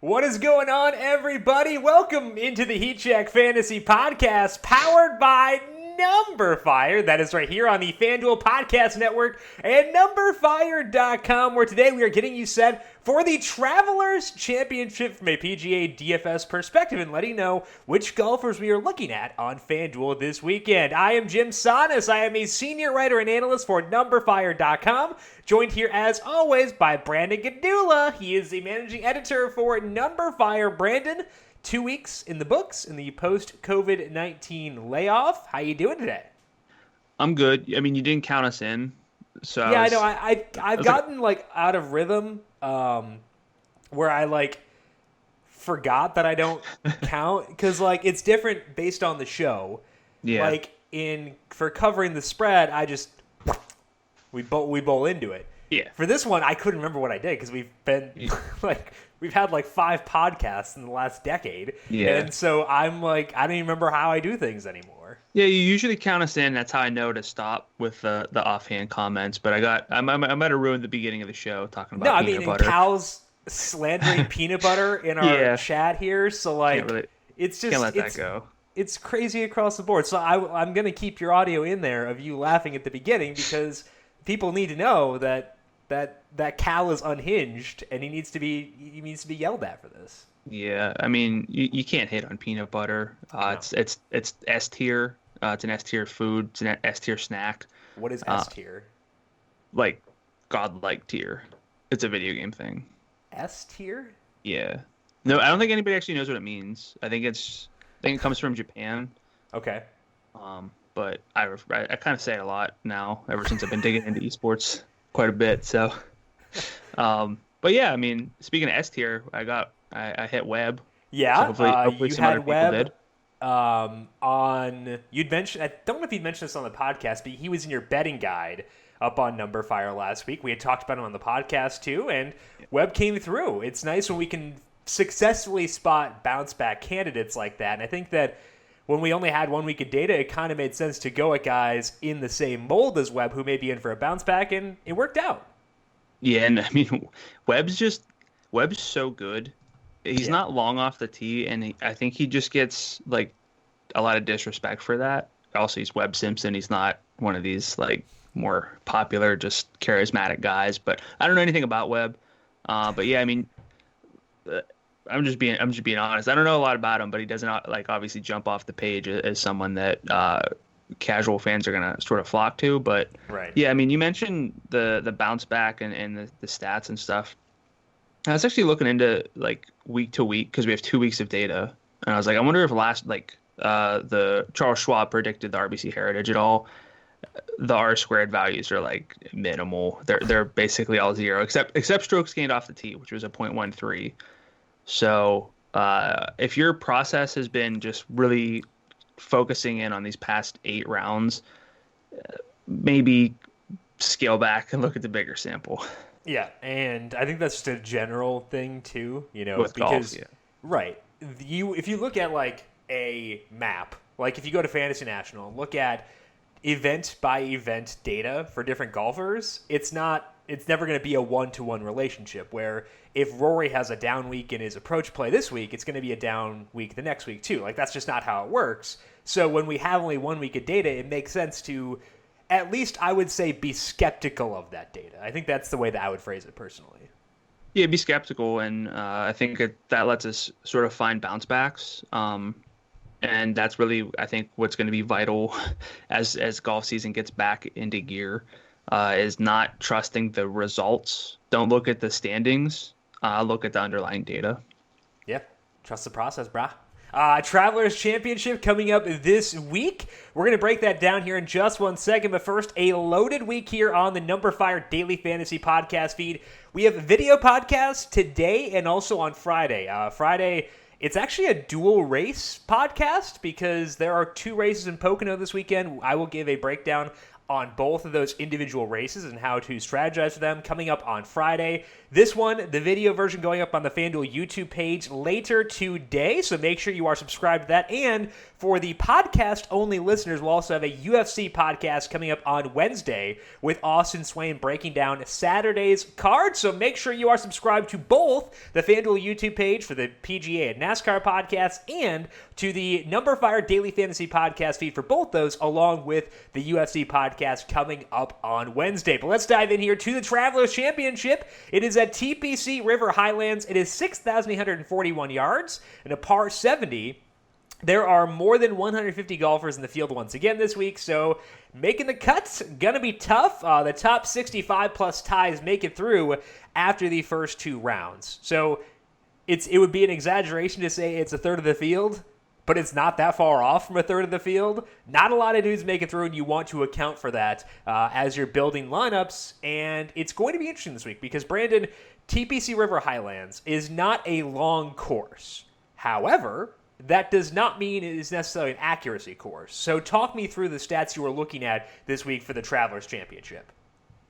What is going on, everybody? Welcome into the Heat Check Fantasy Podcast, powered by numberFire. That is right here on the FanDuel Podcast Network and numberFire.com, where today we are getting you set for the Travelers Championship from a PGA DFS perspective and letting you know which golfers we are looking at on FanDuel this weekend. I am Jim Sonis. I am a senior writer and analyst for numberFire.com, joined here as always by Brandon Gdula. He is the managing editor for numberFire. Brandon, 2 weeks in the books in the post-COVID-19 layoff. How you doing today? I'm good. I mean, you didn't count us in, so yeah, I know. I've gotten out of rhythm, where I forgot that I don't count because it's different based on the show. Yeah. For covering the spread, we bowl into it. Yeah. For this one, I couldn't remember what I did because we've been we've had 5 podcasts in the last decade. Yeah. And so I'm I don't even remember how I do things anymore. Yeah, you usually count us in. That's how I know to stop with the offhand comments. But I might have ruined the beginning of the show talking about peanut butter. Cal's slandering peanut butter in our chat here. So it's just can't let that go. It's crazy across the board. So I'm gonna keep your audio in there of you laughing at the beginning because people need to know that Cal is unhinged and he needs to be yelled at for this. Yeah, I mean you can't hit on peanut butter. No. It's S tier. It's an S tier food. It's an S tier snack. What is S tier? Godlike tier. It's a video game thing. S tier? Yeah. No, I don't think anybody actually knows what it means. I think it comes from Japan. Okay. But I kind of say it a lot now ever since I've been digging into esports quite a bit. So, but yeah, I mean, speaking of S tier, I hit Webb. Yeah. So hopefully you some had other people Webb did. you'd mentioned, I don't know if you'd mentioned this on the podcast, but he was in your betting guide up on numberFire last week. We had talked about him on the podcast too, and Webb came through. It's nice when we can successfully spot bounce back candidates like that. And I think that when we only had 1 week of data, it kind of made sense to go at guys in the same mold as Webb who may be in for a bounce back, and it worked out. Yeah, and I mean, Webb's so good. He's not long off the tee, and I think he just gets a lot of disrespect for that. Also, he's Webb Simpson. He's not one of these more popular, just charismatic guys. But I don't know anything about Webb. But yeah, I mean, I'm just being honest. I don't know a lot about him, but he doesn't obviously jump off the page as someone that casual fans are gonna sort of flock to. But right. Yeah, I mean, you mentioned the bounce back and the stats and stuff. I was actually looking into week to week because we have 2 weeks of data, and I was I wonder if the Charles Schwab predicted the RBC Heritage at all. The R squared values are minimal. They're basically all zero except strokes gained off the tee, which was a 0.13. So if your process has been just really focusing in on these past 8 rounds, maybe scale back and look at the bigger sample. Yeah, and I think that's just a general thing too, With because golf, yeah. Right. If you look at a map, if you go to Fantasy National, look at event by event data for different golfers, it's never going to be a one-to-one relationship where if Rory has a down week in his approach play this week, it's going to be a down week the next week too. That's just not how it works. So when we have only 1 week of data, it makes sense to, at least I would say, be skeptical of that data. I think that's the way that I would phrase it personally. Yeah, be skeptical, and I think that lets us sort of find bounce backs. And that's really, I think, what's going to be vital as golf season gets back into gear, is not trusting the results. Don't look at the standings. Look at the underlying data. Yeah, trust the process, brah. Travelers Championship coming up this week. We're going to break that down here in just 1 second. But first, a loaded week here on the numberFire Daily Fantasy Podcast feed. We have a video podcast today and also on Friday. Friday, it's actually a dual race podcast because there are 2 races in Pocono this weekend. I will give a breakdown on both of those individual races and how to strategize for them coming up on Friday. This one, the video version going up on the FanDuel YouTube page later today, so make sure you are subscribed to that. And for the podcast-only listeners, we'll also have a UFC podcast coming up on Wednesday with Austin Swain breaking down Saturday's card. So make sure you are subscribed to both the FanDuel YouTube page for the PGA and NASCAR podcasts and to the numberFire Daily Fantasy podcast feed for both those, along with the UFC podcast coming up on Wednesday. But let's dive in here to the Travelers Championship. It is at TPC River Highlands. It is 6,841 yards and a par 70. There are more than 150 golfers in the field once again this week, so making the cuts, gonna be tough. The top 65 plus ties make it through after the first two rounds. So it would be an exaggeration to say it's a third of the field, but it's not that far off from a third of the field. Not a lot of dudes make it through, and you want to account for that as you're building lineups. And it's going to be interesting this week because, Brandon, TPC River Highlands is not a long course. However, that does not mean it is necessarily an accuracy course. So talk me through the stats you were looking at this week for the Travelers Championship.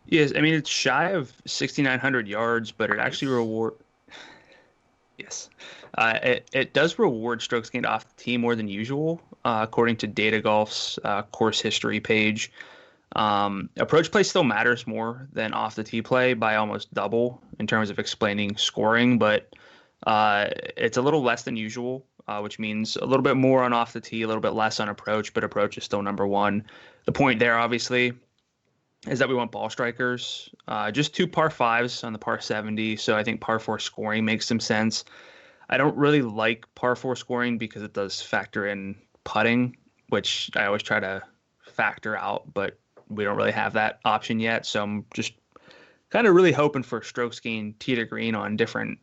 Yes, I mean, it's shy of 6,900 yards, but it actually Yes. It does reward strokes gained off the tee more than usual, according to Data Golf's course history page. Approach play still matters more than off the tee play by almost double in terms of explaining scoring, but it's a little less than usual, which means a little bit more on off the tee, a little bit less on approach, but approach is still number one. The point there, obviously, is that we want ball strikers. Just two par fives on the par 70, so I think par four scoring makes some sense. I don't really like par four scoring because it does factor in putting, which I always try to factor out, but we don't really have that option yet. So I'm just kind of really hoping for strokes gained tee to green on different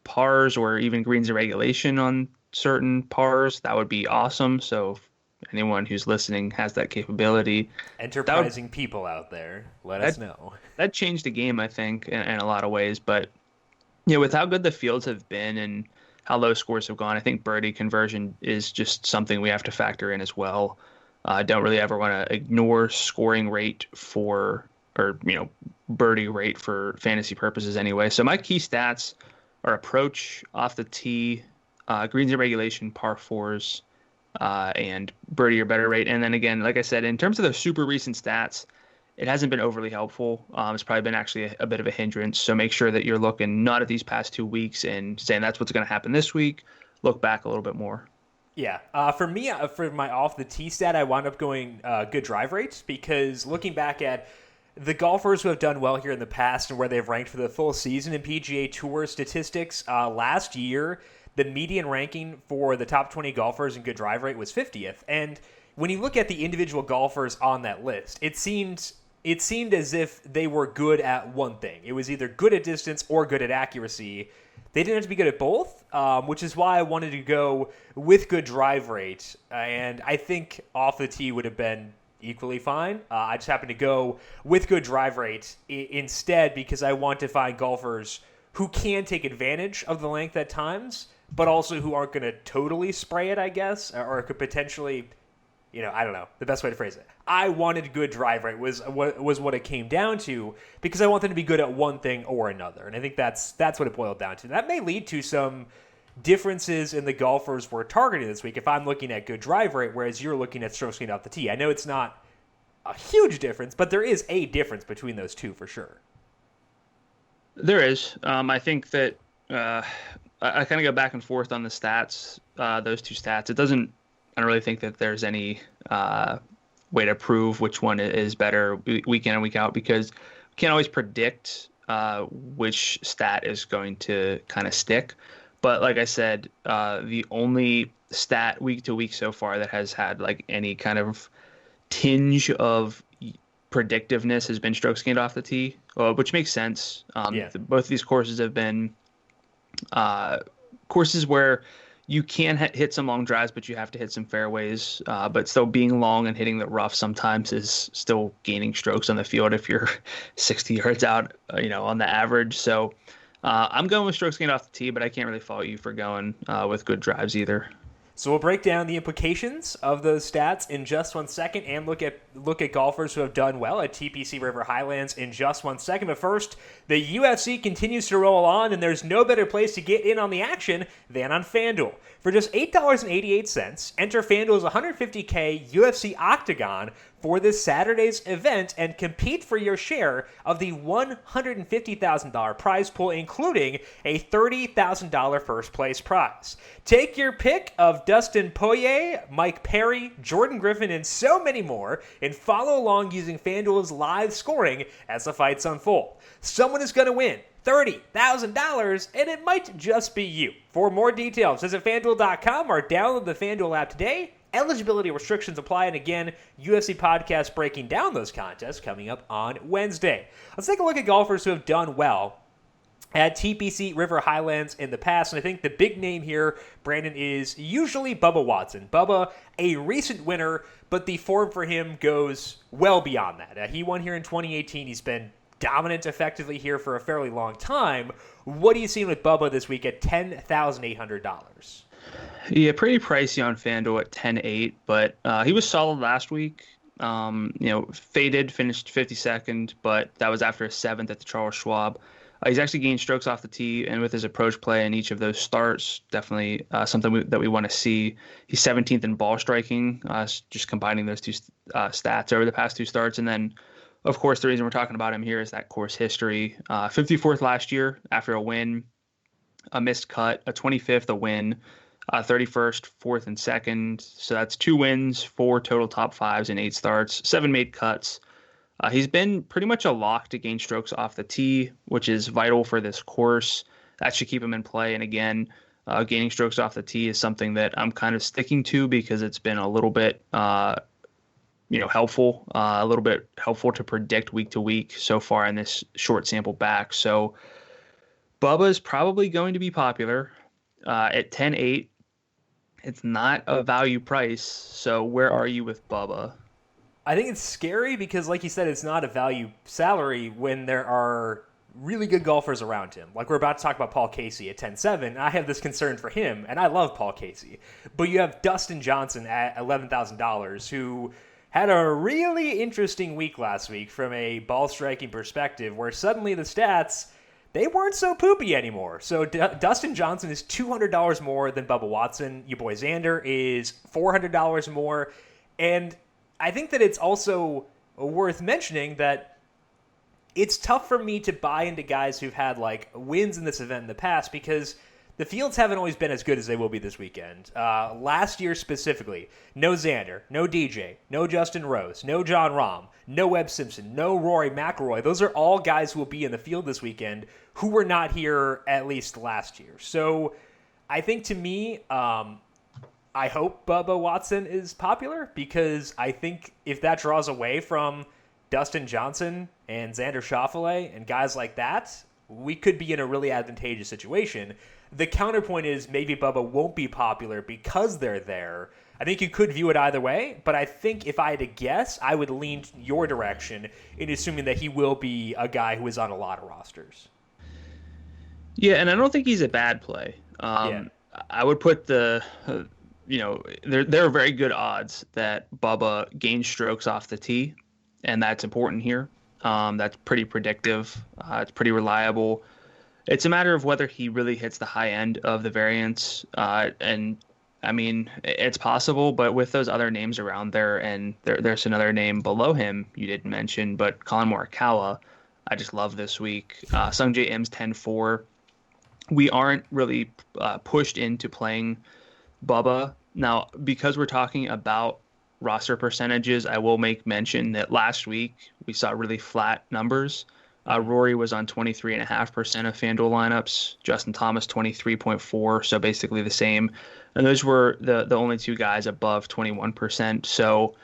pars or even greens in regulation on certain pars. That would be awesome. So if anyone who's listening has that capability, enterprising people out there, let us know. That changed the game, I think, in a lot of ways. But with how good the fields have been and how low scores have gone, I think birdie conversion is just something we have to factor in as well. Don't really ever want to ignore scoring rate birdie rate for fantasy purposes anyway. So my key stats are approach, off the tee, greens in regulation, par fours, and birdie or better rate. And then again, like I said, in terms of the super recent stats, it hasn't been overly helpful. It's probably been actually a bit of a hindrance. So make sure that you're looking not at these past 2 weeks and saying that's what's going to happen this week. Look back a little bit more. Yeah. For me, for my off the tee stat, I wound up going good drive rates because looking back at the golfers who have done well here in the past and where they've ranked for the full season in PGA Tour statistics, last year, the median ranking for the top 20 golfers in good drive rate was 50th. And when you look at the individual golfers on that list, it seemed as if they were good at one thing. It was either good at distance or good at accuracy. They didn't have to be good at both, which is why I wanted to go with good drive rate. And I think off the tee would have been equally fine. I just happened to go with good drive rate instead because I want to find golfers who can take advantage of the length at times, but also who aren't going to totally spray it, I guess, or could potentially, I don't know, the best way to phrase it. I wanted good drive rate was what it came down to because I want them to be good at one thing or another. And I think that's what it boiled down to. That may lead to some differences in the golfers we're targeting this week if I'm looking at good drive rate, whereas you're looking at strokes gained off the tee. I know it's not a huge difference, but there is a difference between those two for sure. There is. I think that I kind of go back and forth on the stats, those two stats. I don't really think that there's any way to prove which one is better week in and week out because we can't always predict which stat is going to kind of stick. But like I said, the only stat week to week so far that has had like any kind of tinge of predictiveness has been strokes gained off the tee, which makes sense. Both of these courses have been courses where you can hit some long drives, but you have to hit some fairways. But still being long and hitting the rough sometimes is still gaining strokes on the field if you're 60 yards out, on the average. So I'm going with strokes gained off the tee, but I can't really fault you for going with good drives either. So we'll break down the implications of those stats in just 1 second and look at golfers who have done well at TPC River Highlands in just 1 second. But first, the UFC continues to roll on, and there's no better place to get in on the action than on FanDuel. For just $8.88, enter FanDuel's $150K UFC Octagon for this Saturday's event and compete for your share of the $150,000 prize pool, including a $30,000 first place prize. Take your pick of Dustin Poirier, Mike Perry, Jordan Griffin, and so many more, and follow along using FanDuel's live scoring as the fights unfold. Someone is going to win $30,000, and it might just be you. For more details, visit FanDuel.com or download the FanDuel app today. Eligibility restrictions apply, and again, UFC podcast breaking down those contests coming up on Wednesday. Let's take a look at golfers who have done well at TPC River Highlands in the past, and I think the big name here, Brandon, is usually Bubba Watson. Bubba, a recent winner, but the form for him goes well beyond that. He won here in 2018. He's been dominant effectively here for a fairly long time. What are you seeing with Bubba this week at $10,800? Yeah, pretty pricey on FanDuel at 10.8, but he was solid last week. Faded, finished 52nd, but that was after a 7th at the Charles Schwab. He's actually gained strokes off the tee, and with his approach play in each of those starts, definitely something that we want to see. He's 17th in ball striking, just combining those two stats over the past two starts. And then, of course, the reason we're talking about him here is that course history. 54th last year after a win, a missed cut, a 25th, a win. 31st, 4th, and 2nd. So that's 2 wins, 4 total top 5s in 8 starts, 7 made cuts. He's been pretty much a lock to gain strokes off the tee, which is vital for this course. That should keep him in play. And again, gaining strokes off the tee is something that I'm kind of sticking to because it's been a little bit, helpful, to predict week to week so far in this short sample back. So Bubba's probably going to be popular at 10.8. It's not a value price, so where are you with Bubba? I think it's scary because, like you said, it's not a value salary when there are really good golfers around him. Like we're about to talk about Paul Casey at 10.7. I have this concern for him, and I love Paul Casey. But you have Dustin Johnson at $11,000, who had a really interesting week last week from a ball striking perspective, where suddenly the stats, they weren't so poopy anymore. So Dustin Johnson is $200 more than Bubba Watson. Your boy Xander is $400 more. And I think that it's also worth mentioning that it's tough for me to buy into guys who've had like wins in this event in the past because the fields haven't always been as good as they will be this weekend. Last year specifically, no Xander, no DJ, no Justin Rose, no John Rahm, no Webb Simpson, no Rory McIlroy. Those are all guys who will be in the field this weekend who were not here at least last year. So I think to me, I hope Bubba Watson is popular because I think if that draws away from Dustin Johnson and Xander Schauffele and guys like that, we could be in a really advantageous situation. The counterpoint is maybe Bubba won't be popular because they're there. I think you could view it either way, but I think if I had to guess, I would lean your direction in assuming that he will be a guy who is on a lot of rosters. Yeah, and I don't think he's a bad play. I would put there are very good odds that Bubba gains strokes off the tee, and that's important here. That's pretty predictive. It's pretty reliable. It's a matter of whether he really hits the high end of the variance. And I mean, it's possible, but with those other names around there, and there's another name below him you didn't mention, but Colin Morikawa, I just love this week. Sungjae Im's 10.4. We aren't really pushed into playing Bubba. Now, because we're talking about roster percentages, I will make mention that last week we saw really flat numbers. Rory was on 23.5% of FanDuel lineups. Justin Thomas 23.4%, so basically the same. And those were the only two guys above 21%. So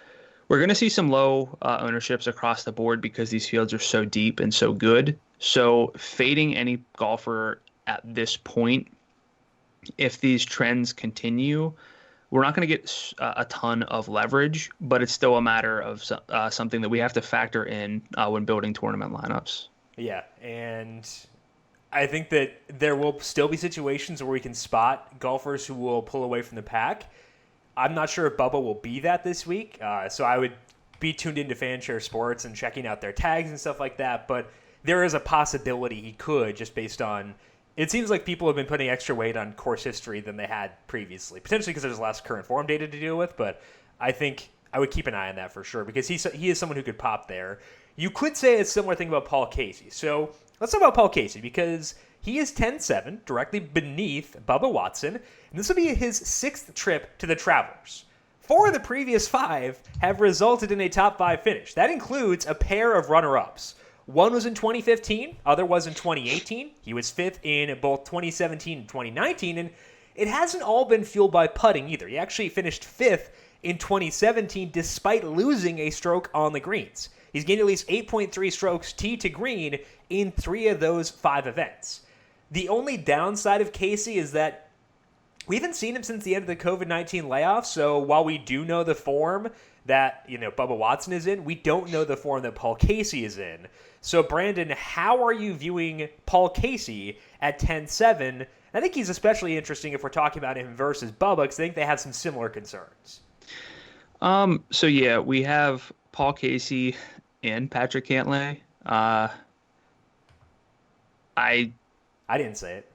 we're going to see some low ownerships across the board because these fields are so deep and so good. So fading any golfer at this point, if these trends continue, we're not going to get a ton of leverage, but it's still a matter of something that we have to factor in when building tournament lineups. Yeah, and I think that there will still be situations where we can spot golfers who will pull away from the pack. I'm not sure if Bubba will be that this week, so I would be tuned into FanShare Sports and checking out their tags and stuff like that. But there is a possibility he could, just based on, it seems like people have been putting extra weight on course history than they had previously, potentially because there's less current form data to deal with. But I think I would keep an eye on that for sure, because he is someone who could pop there. You could say a similar thing about Paul Casey. So let's talk about Paul Casey, because he is 10-7, directly beneath Bubba Watson, and this will be his 6th trip to the Travelers. 4 of the previous 5 have resulted in a top 5 finish. That includes a pair of runner-ups. One was in 2015, other was in 2018. He was 5th in both 2017 and 2019, and it hasn't all been fueled by putting either. He actually finished 5th in 2017 despite losing a stroke on the greens. He's gained at least 8.3 strokes tee to green in 3 of those 5 events. The only downside of Casey is that we haven't seen him since the end of the COVID-19 layoff, so while we do know the form that, Bubba Watson is in, we don't know the form that Paul Casey is in. So, Brandon, how are you viewing Paul Casey at 10-7? I think he's especially interesting if we're talking about him versus Bubba, because I think they have some similar concerns. So yeah, we have Paul Casey and Patrick Cantlay. I didn't say it.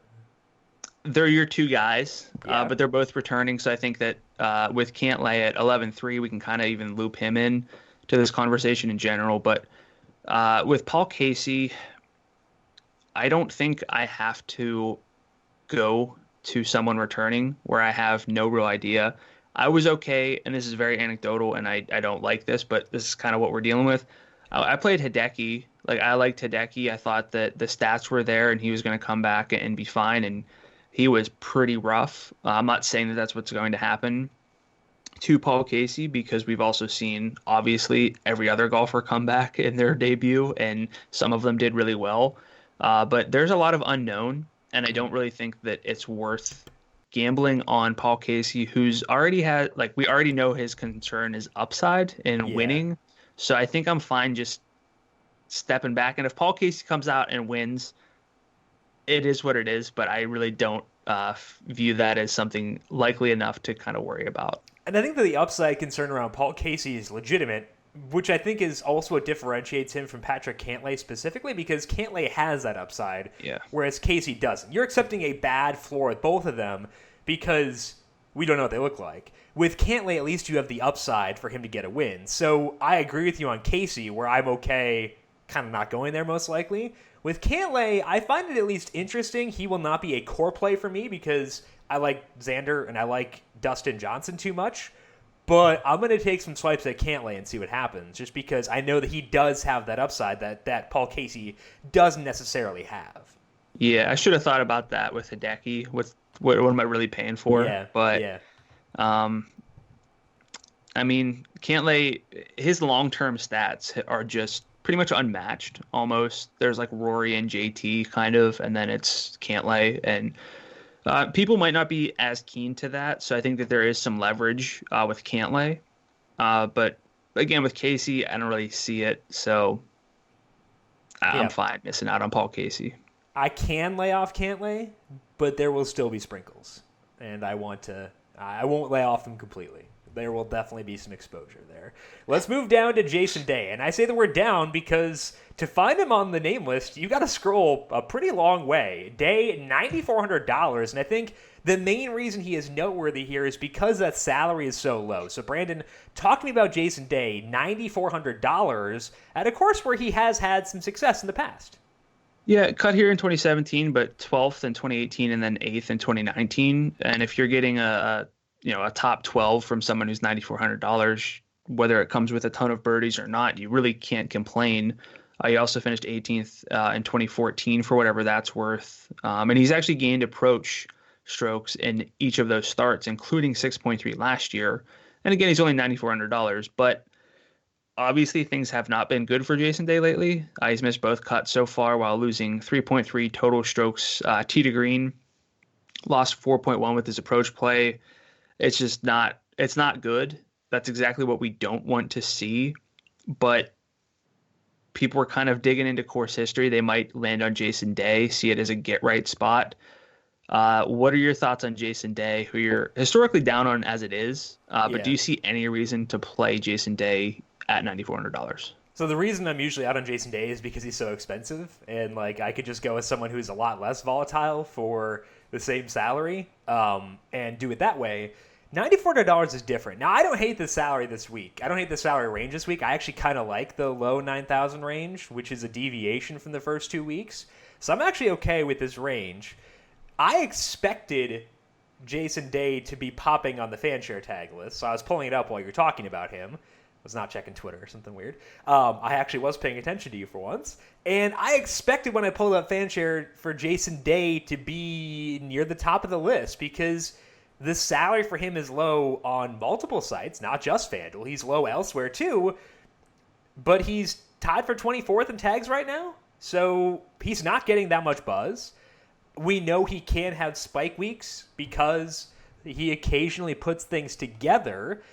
They're your 2 guys, Yeah. but they're both returning. So I think that with Cantlay at 11-3, we can kind of even loop him in to this conversation in general. But with Paul Casey, I don't think I have to go to someone returning where I have no real idea. I was okay, and this is very anecdotal, and I don't like this, but this is kind of what we're dealing with. I played Hideki. I liked Hideki. I thought that the stats were there, and he was going to come back and be fine, and he was pretty rough. I'm not saying that that's what's going to happen to Paul Casey, because we've also seen, obviously, every other golfer come back in their debut, and some of them did really well. But there's a lot of unknown, and I don't really think that it's worth gambling on Paul Casey, who's already had, we already know his concern is upside in winning. So I think I'm fine just stepping back. And if Paul Casey comes out and wins, it is what it is. But I really don't view that as something likely enough to kind of worry about. And I think that the upside concern around Paul Casey is legitimate, which I think is also what differentiates him from Patrick Cantlay specifically, because Cantlay has that upside, whereas Casey doesn't. You're accepting a bad floor with both of them because we don't know what they look like. With Cantlay, at least you have the upside for him to get a win. So I agree with you on Casey, where I'm okay kind of not going there most likely. With Cantlay, I find it at least interesting. He will not be a core play for me because I like Xander and I like Dustin Johnson too much. But I'm going to take some swipes at Cantlay and see what happens, just because I know that he does have that upside that Paul Casey doesn't necessarily have. Yeah, I should have thought about that with Hideki. What am I really paying for? I mean, Cantlay, his long-term stats are just pretty much unmatched almost. There's Rory and JT kind of, and then it's Cantlay, and people might not be as keen to that, so I think that there is some leverage with Cantlay. But again, with Casey, I don't really see it, so I'm fine missing out on Paul Casey. I can lay off Cantlay, but there will still be sprinkles, and I won't lay off them completely. There will definitely be some exposure there. Let's move down to Jason Day, and I say the word down because to find him on the name list, you got to scroll a pretty long way. Day, $9,400, and I think the main reason he is noteworthy here is because that salary is so low. So, Brandon, talk to me about Jason Day, $9,400 at a course where he has had some success in the past. Yeah, cut here in 2017, but 12th in 2018 and then 8th in 2019. And if you're getting a top 12 from someone who's $9,400, whether it comes with a ton of birdies or not, you really can't complain. He also finished 18th in 2014 for whatever that's worth. And he's actually gained approach strokes in each of those starts, including 6.3 last year. And again, he's only $9,400, but obviously things have not been good for Jason Day lately. He's missed both cuts so far while losing 3.3 total strokes tee to green, lost 4.1 with his approach play. It's just not good. That's exactly what we don't want to see. But people are kind of digging into course history, they might land on Jason Day, see it as a get right spot. What are your thoughts on Jason Day, who you're historically down on as it is? But do you see any reason to play Jason Day at $9,400? So the reason I'm usually out on Jason Day is because he's so expensive, and like I could just go with someone who's a lot less volatile for the same salary, and do it that way. $9,400 is different. Now I don't hate the salary this week. I don't hate the salary range this week. I actually kind of like the low 9,000 range, which is a deviation from the first 2 weeks. So I'm actually okay with this range. I expected Jason Day to be popping on the FanShare tag list, so I was pulling it up while you were talking about him. Was not checking Twitter or something weird. I actually was paying attention to you for once. And I expected when I pulled up FanShare for Jason Day to be near the top of the list because the salary for him is low on multiple sites, not just FanDuel. He's low elsewhere too, but he's tied for 24th in tags right now. So he's not getting that much buzz. We know he can have spike weeks because he occasionally puts things together.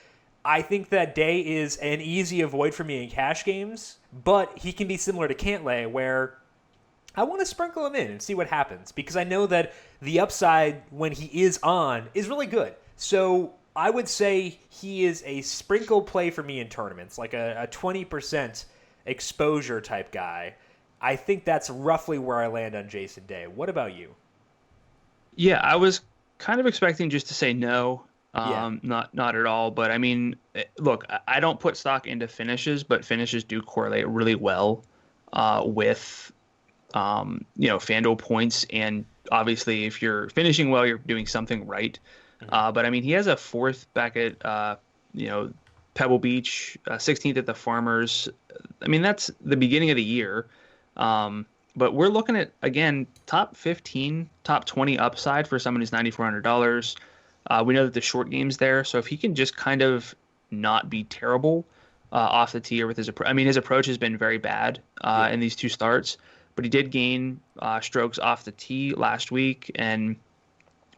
I think that Day is an easy avoid for me in cash games, but he can be similar to Cantlay where I want to sprinkle him in and see what happens because I know that the upside when he is on is really good. So I would say he is a sprinkle play for me in tournaments, like a 20% exposure type guy. I think that's roughly where I land on Jason Day. What about you? Yeah, I was kind of expecting just to say no. Not at all. But I mean, look, I don't put stock into finishes, but finishes do correlate really well with FanDuel points. And obviously, if you're finishing well, you're doing something right. Mm-hmm. But I mean, he has a 4th back at Pebble Beach, 16th at the Farmers. I mean, that's the beginning of the year. But we're looking at, again, top 15, top 20 upside for someone who's $9,400. We know that the short game's there, so if he can just kind of not be terrible off the tee or with his approach. I mean, his approach has been very bad in these 2 starts, but he did gain strokes off the tee last week, and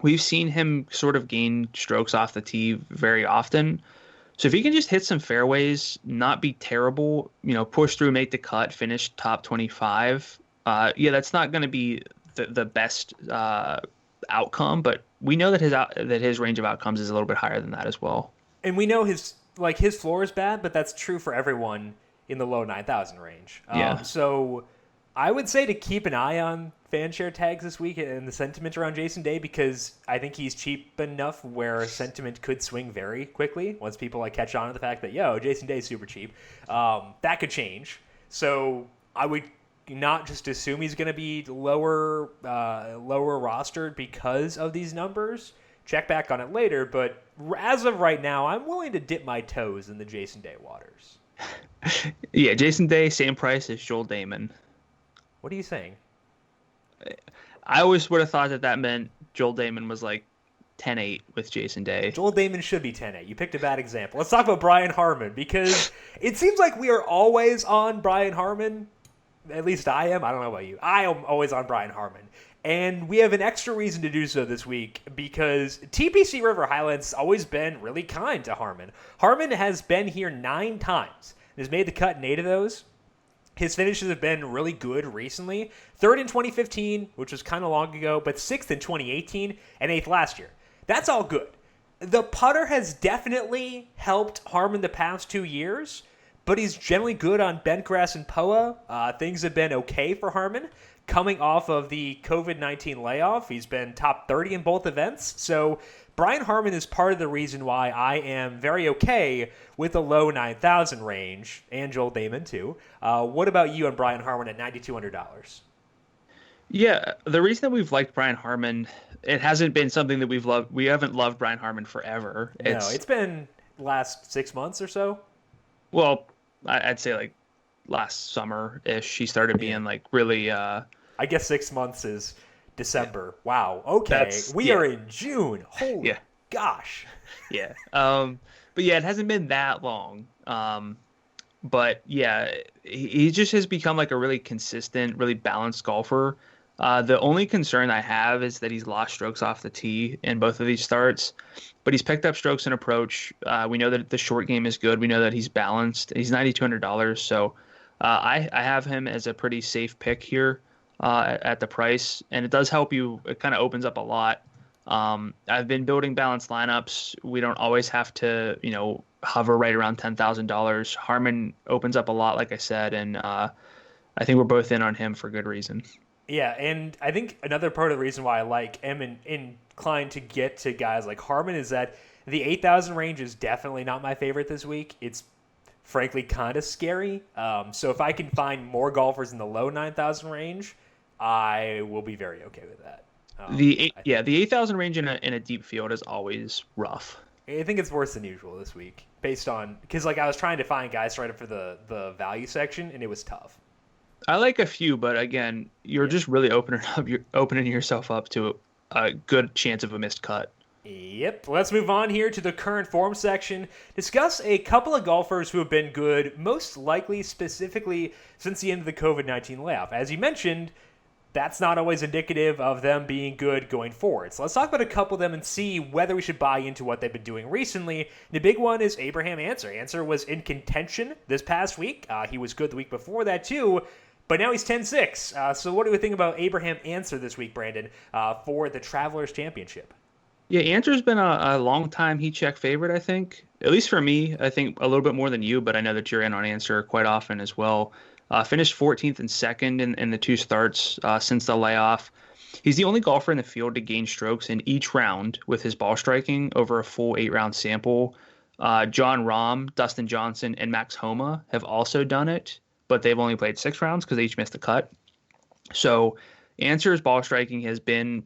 we've seen him sort of gain strokes off the tee very often. So if he can just hit some fairways, not be terrible, push through, make the cut, finish top 25, that's not going to be the best outcome, but we know that his range of outcomes is a little bit higher than that as well. And we know his floor is bad, but that's true for everyone in the low 9,000 range. So I would say to keep an eye on FanShare tags this week and the sentiment around Jason Day because I think he's cheap enough where sentiment could swing very quickly once people catch on to the fact that Jason Day is super cheap. That could change. So I would not just assume he's going to be lower rostered because of these numbers. Check back on it later, but as of right now, I'm willing to dip my toes in the Jason Day waters. Yeah, Jason Day, same price as Joel Damon. What are you saying? I always would have thought that meant Joel Damon was like 10-8 with Jason Day. Joel Damon should be 10-8. You picked a bad example. Let's talk about Brian Harman because it seems like we are always on Brian Harman. At least I am. I don't know about you. I am always on Brian Harman. And we have an extra reason to do so this week because TPC River Highlands has always been really kind to Harman. Harman has been here 9 times and has made the cut in 8 of those. His finishes have been really good recently. 3rd in 2015, which was kind of long ago, but 6th in 2018 and 8th last year. That's all good. The putter has definitely helped Harman the past 2 years, but he's generally good on bentgrass and POA. Things have been okay for Harman. Coming off of the COVID-19 layoff, he's been top 30 in both events. So Brian Harman is part of the reason why I am very okay with the low 9,000 range, and Joel Damon too. What about you on Brian Harman at $9,200? Yeah, the reason that we've liked Brian Harman, it hasn't been something that we've loved. We haven't loved Brian Harman forever. It's been last 6 months or so. Well, I'd say like last summer-ish, he started being like really... I guess 6 months is December. Yeah. Wow. Okay. We are in June. Holy gosh. Yeah. But yeah, it hasn't been that long. But yeah, he just has become like a really consistent, really balanced golfer. The only concern I have is that he's lost strokes off the tee in both of these starts, but he's picked up strokes and approach. We know that the short game is good. We know that he's balanced. He's $9,200. So I have him as a pretty safe pick here at the price, and it does help you. It kind of opens up a lot. I've been building balanced lineups. We don't always have to, hover right around $10,000. Harmon opens up a lot, like I said, and I think we're both in on him for good reason. Yeah, and I think another part of the reason why I am inclined to get to guys like Harmon is that the 8,000 range is definitely not my favorite this week. It's frankly kind of scary. So if I can find more golfers in the low 9,000 range, I will be very okay with that. The 8,000 range in a deep field is always rough. I think it's worse than usual this week, based on because I was trying to find guys right up for the value section, and it was tough. I like a few, but again, you're just really opening yourself up to a good chance of a missed cut. Yep. Let's move on here to the current form section. Discuss a couple of golfers who have been good, most likely specifically since the end of the COVID-19 layoff. As you mentioned, that's not always indicative of them being good going forward. So let's talk about a couple of them and see whether we should buy into what they've been doing recently. The big one is Abraham Ancer. Ancer was in contention this past week. He was good the week before that too, but now he's 10-6. So what do we think about Abraham Ancer this week, Brandon, for the Travelers Championship? Yeah, Ancer's been a long time heat check favorite, I think. At least for me, I think a little bit more than you, but I know that you're in on Ancer quite often as well. Finished 14th and 2nd in the two starts since the layoff. He's the only golfer in the field to gain strokes in each round with his ball striking over a full 8-round sample. John Rahm, Dustin Johnson, and Max Homa have also done it, but they've only played 6 rounds because they each missed a cut. So Ancer's ball striking has been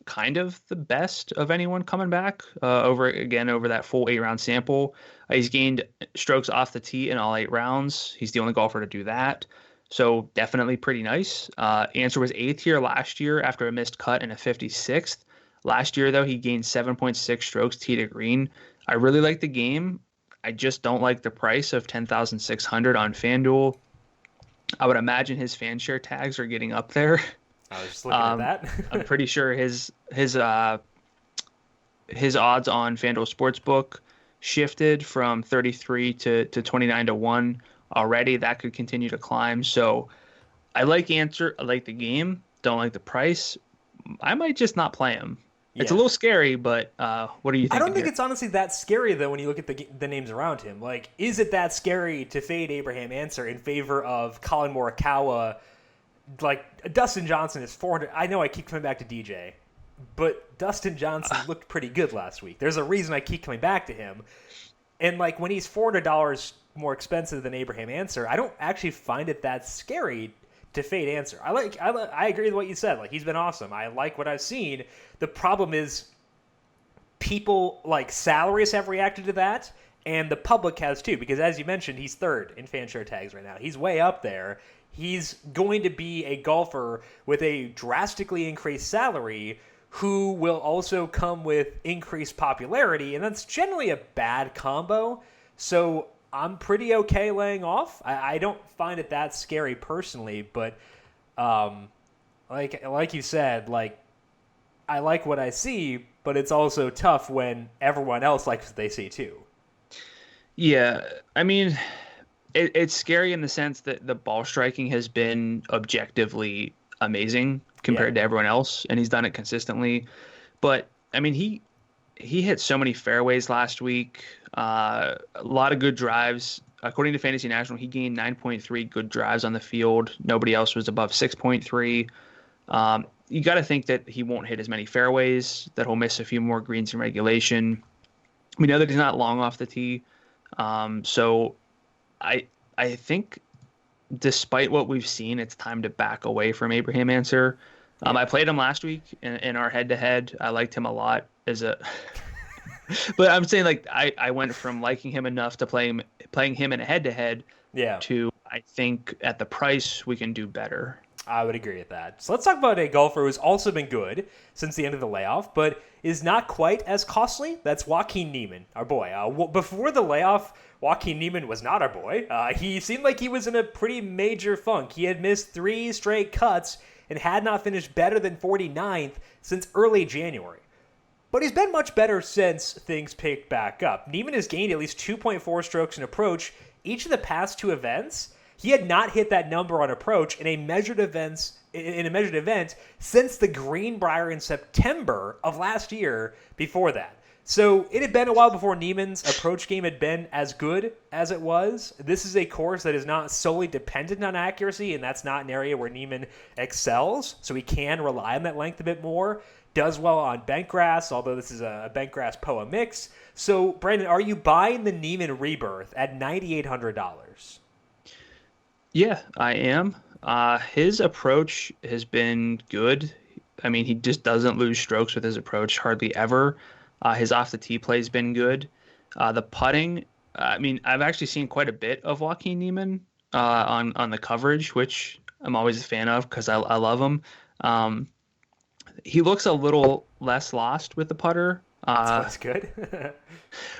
kind of the best of anyone coming back over that full 8-round sample. He's gained strokes off the tee in all 8 rounds. He's the only golfer to do that. So definitely pretty nice. Ancer was 8th here last year after a missed cut and a 56th. Last year, though, he gained 7.6 strokes tee to green. I really like the game. I just don't like the price of $10,600 on FanDuel. I would imagine his fan share tags are getting up there. I was just looking at that. I'm pretty sure his odds on FanDuel Sportsbook shifted from 33 to 29 to 1 already. That could continue to climb. So I like Ancer. I like the game. Don't like the price. I might just not play him. It's a little scary, but what do you think? I don't think it's honestly that scary, though, when you look at the names around him. Like, is it that scary to fade Abraham Ancer in favor of Colin Morikawa? Like, Dustin Johnson is 400. I know I keep coming back to DJ, but Dustin Johnson looked pretty good last week. There's a reason I keep coming back to him. And, like, when he's $400 more expensive than Abraham Ancer, I don't actually find it that scary to fade Ancer. I agree with what you said. Like, he's been awesome. I like what I've seen. The problem is people, like, salaries have reacted to that, and the public has too, because as you mentioned, he's 3rd in fan share tags right now. He's way up there. He's going to be a golfer with a drastically increased salary who will also come with increased popularity, and that's generally a bad combo. So I'm pretty okay laying off. I don't find it that scary personally, but like you said, like, I like what I see, but it's also tough when everyone else likes what they see too. Yeah, I mean, it's scary in the sense that the ball striking has been objectively amazing compared to everyone else, and he's done it consistently. But I mean, he hit so many fairways last week, a lot of good drives. According to Fantasy National, he gained 9.3 good drives on the field. Nobody else was above 6.3. You got to think that he won't hit as many fairways, that he'll miss a few more greens in regulation. We know that he's not long off the tee. So I think despite what we've seen, it's time to back away from Abraham Ancer. I played him last week in our head-to-head. I liked him a lot but I'm saying, like, I went from liking him enough to playing him in a head-to-head to, I think, at the price we can do better. I would agree with that. So let's talk about a golfer who's also been good since the end of the layoff, but is not quite as costly. That's Joaquin Niemann, our boy. Before the layoff, Joaquin Niemann was not our boy. He seemed like he was in a pretty major funk. He had missed 3 straight cuts and had not finished better than 49th since early January. But he's been much better since things picked back up. Niemann has gained at least 2.4 strokes in approach each of the past 2 events. He had not hit that number on approach in a measured event since the Greenbrier in September of last year before that. So it had been a while before Niemann's approach game had been as good as it was. This is a course that is not solely dependent on accuracy, and that's not an area where Niemann excels. So he can rely on that length a bit more. Does well on bent grass, although this is a bent grass POA mix. So, Brandon, are you buying the Niemann Rebirth at $9,800? Yeah, I am. His approach has been good. I mean, he just doesn't lose strokes with his approach hardly ever. His off the tee play has been good. The putting, I mean, I've actually seen quite a bit of Joaquin Niemann on the coverage, which I'm always a fan of because I love him. He looks a little less lost with the putter. That's good.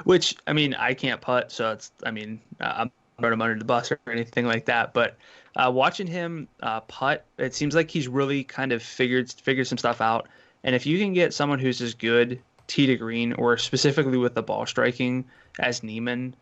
Which, I mean, I can't putt, so I'm not him under the bus or anything like that. But watching him putt, it seems like he's really kind of figured some stuff out. And if you can get someone who's as good tee to green, or specifically with the ball striking as Niemann,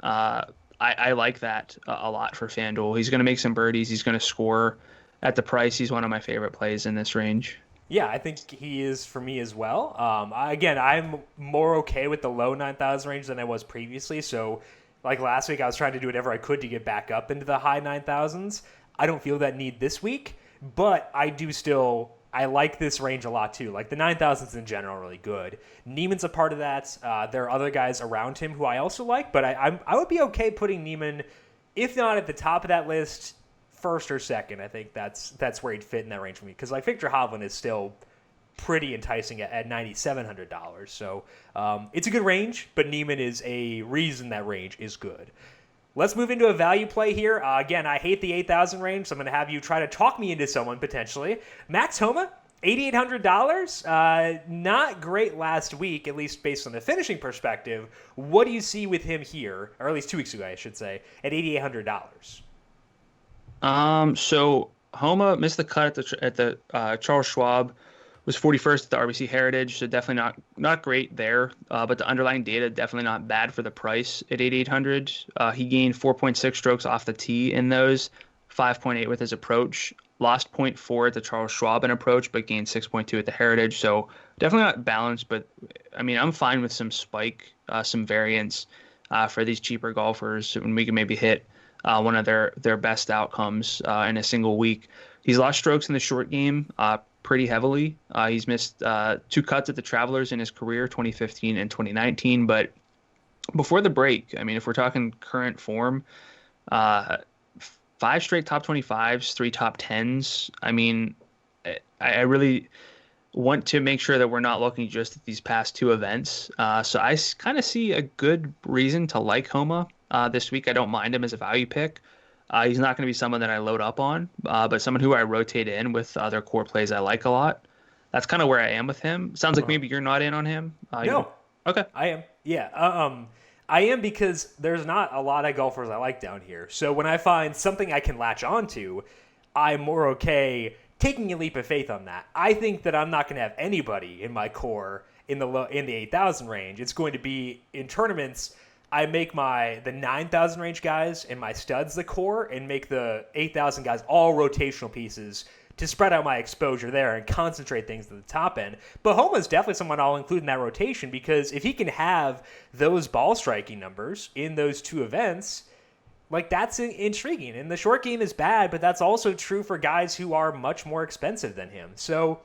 I like that a lot for FanDuel. He's going to make some birdies. He's going to score at the price. He's one of my favorite plays in this range. Yeah, I think he is for me as well. Again, I'm more okay with the low 9,000 range than I was previously. So, like last week, I was trying to do whatever I could to get back up into the high 9,000s. I don't feel that need this week, but I like this range a lot too. Like the 9,000s in general are really good. Niemann's a part of that. There are other guys around him who I also like, but I would be okay putting Niemann, if not at the top of that list, first or second. I think that's where he'd fit in that range for me, because like Victor Hovland is still pretty enticing at $9,700. So it's a good range, but Niemann is a reason that range is good. Let's move into a value play here. Again, I hate the 8,000 range, so I'm going to have you try to talk me into someone potentially. Max Homa, $8,800. Not great last week, at least based on the finishing perspective. What do you see with him here, or at least 2 weeks ago, I should say, at $8,800? So Homa missed the cut at the Charles Schwab, was 41st at the RBC Heritage, so definitely not great there. But the underlying data definitely not bad for the price at 8,800. He gained 4.6 strokes off the tee in those, 5.8 with his approach, lost 0.4 at the Charles Schwab in approach, but gained 6.2 at the Heritage. So definitely not balanced, but I mean, I'm fine with some spike, some variance for these cheaper golfers, and we can maybe hit one of their best outcomes in a single week. He's lost strokes in the short game pretty heavily. He's missed 2 cuts at the Travelers in his career, 2015 and 2019. But before the break, I mean, if we're talking current form, 5 straight top 25s, 3 top 10s. I mean, I really want to make sure that we're not looking just at these past 2 events. So I kind of see a good reason to like Homa this week. I don't mind him as a value pick. He's not going to be someone that I load up on, but someone who I rotate in with other core plays I like a lot. That's kind of where I am with him. Sounds like maybe you're not in on him. No. Okay. I am. Yeah. I am, because there's not a lot of golfers I like down here. So when I find something I can latch onto, I'm more okay taking a leap of faith on that. I think that I'm not going to have anybody in my core in the 8,000 range. It's going to be in tournaments. I make the 9,000 range guys and my studs the core, and make the 8,000 guys all rotational pieces to spread out my exposure there and concentrate things to the top end. But Homa is definitely someone I'll include in that rotation, because if he can have those ball striking numbers in those 2 events, like, that's intriguing. And the short game is bad, but that's also true for guys who are much more expensive than him. So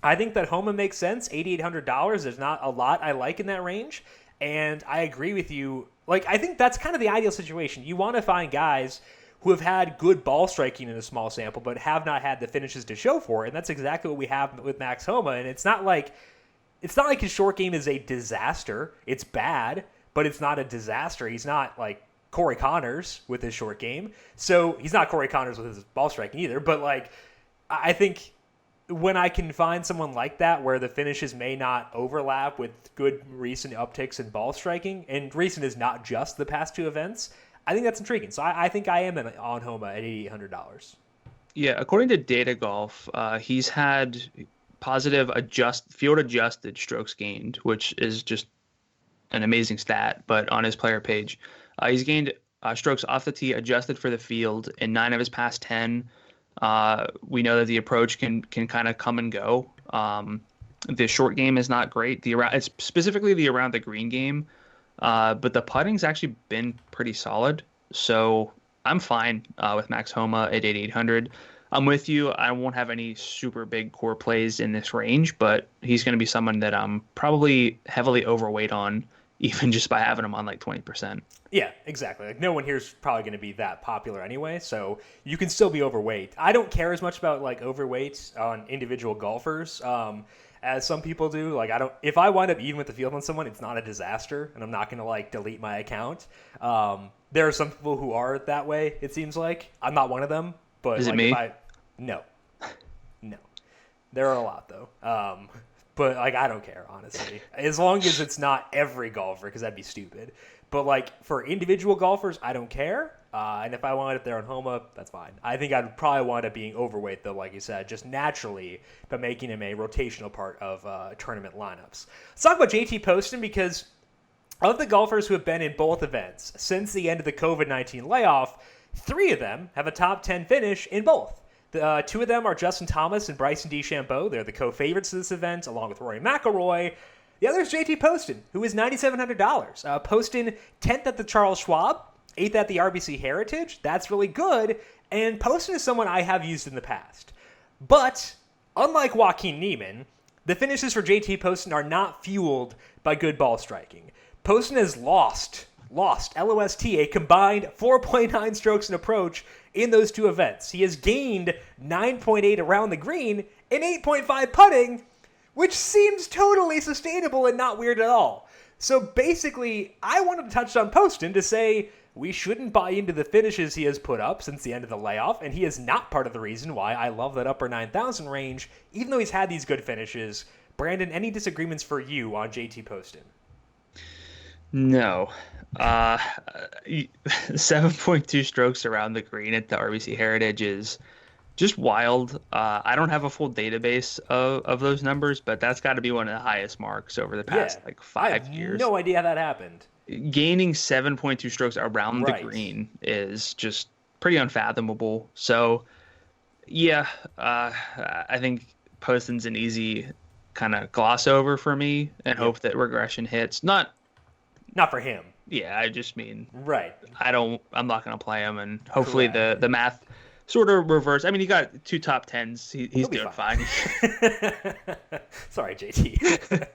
I think that Homa makes sense. $8,800. There's not a lot I like in that range. And I agree with you. Like, I think that's kind of the ideal situation. You want to find guys who have had good ball striking in a small sample, but have not had the finishes to show for it. And that's exactly what we have with Max Homa. And it's not like his short game is a disaster. It's bad, but it's not a disaster. He's not like Corey Connors with his short game. So he's not Corey Connors with his ball striking either. But like, I think when I can find someone like that where the finishes may not overlap with good recent upticks in ball striking, and recent is not just the past 2 events, I think that's intriguing. So I think I am on Homa at $8,800. Yeah, according to Data Golf, he's had positive field adjusted strokes gained, which is just an amazing stat. But on his player page, he's gained strokes off the tee adjusted for the field in 9 of his past 10. We know that the approach can kind of come and go. The short game is not great. It's specifically the around the green game, but the putting's actually been pretty solid. So I'm fine with Max Homa at 8,800. I'm with you. I won't have any super big core plays in this range, but he's going to be someone that I'm probably heavily overweight on, even just by having him on like 20%. Yeah, exactly. Like no one here's probably going to be that popular anyway, so you can still be overweight. I don't care as much about like overweight on individual golfers as some people do. Like I don't. If I wind up even with the field on someone, it's not a disaster, and I'm not going to like delete my account. There are some people who are that way. It seems like I'm not one of them. But is like, it me? No. There are a lot though. But like I don't care honestly, as long as it's not every golfer, because that'd be stupid. But like for individual golfers, I don't care. And if I wind up there on Homa, that's fine. I think I'd probably wind up being overweight though, like you said, just naturally, by making him a rotational part of tournament lineups. Let's talk about JT Poston, because of the golfers who have been in both events since the end of the COVID-19 layoff, 3 of them have a top 10 finish in both. The 2 of them are Justin Thomas and Bryson DeChambeau. They're the co-favorites of this event, along with Rory McIlroy. The other is JT Poston, who is $9,700. Poston 10th at the Charles Schwab, 8th at the RBC Heritage. That's really good. And Poston is someone I have used in the past. But, unlike Joaquin Niemann, the finishes for JT Poston are not fueled by good ball striking. Poston has lost, L-O-S-T, a combined 4.9 strokes in approach in those 2 events. He has gained 9.8 around the green and 8.5 putting, which seems totally sustainable and not weird at all. So basically, I wanted to touch on Poston to say we shouldn't buy into the finishes he has put up since the end of the layoff, and he is not part of the reason why I love that upper 9,000 range, even though he's had these good finishes. Brandon, any disagreements for you on JT Poston? No. 7.2 strokes around the green at the RBC Heritage is just wild. I don't have a full database of those numbers, but that's got to be one of the highest marks over the past 5 years. I have no idea how that happened. Gaining 7.2 strokes around the green is just pretty unfathomable. So, yeah, I think Poston's an easy kind of gloss over for me and hope that regression hits. Not for him. Yeah, I just mean right. I'm not going to play him, and hopefully the math sort of reverse. I mean, he got 2 top 10s. He's doing fine. Sorry, JT.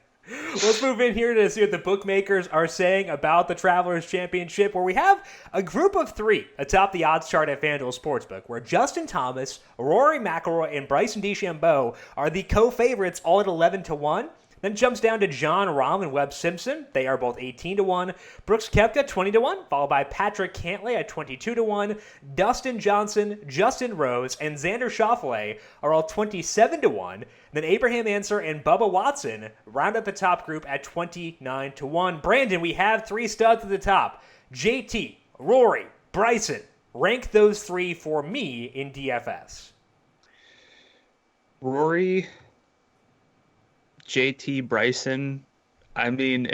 Let's move in here to see what the bookmakers are saying about the Travelers Championship, where we have a group of 3 atop the odds chart at FanDuel Sportsbook, where Justin Thomas, Rory McIlroy, and Bryson DeChambeau are the co-favorites, all at 11-1. Then it jumps down to John Rahm and Webb Simpson. They are both 18-1. Brooks Koepka, 20-1, followed by Patrick Cantlay at 22-1. Dustin Johnson, Justin Rose, and Xander Schauffele are all 27-1. Then Abraham Ancer and Bubba Watson round up the top group at 29-1. Brandon, we have 3 studs at the top. JT, Rory, Bryson. Rank those 3 for me in DFS. Rory, JT, Bryson. I mean,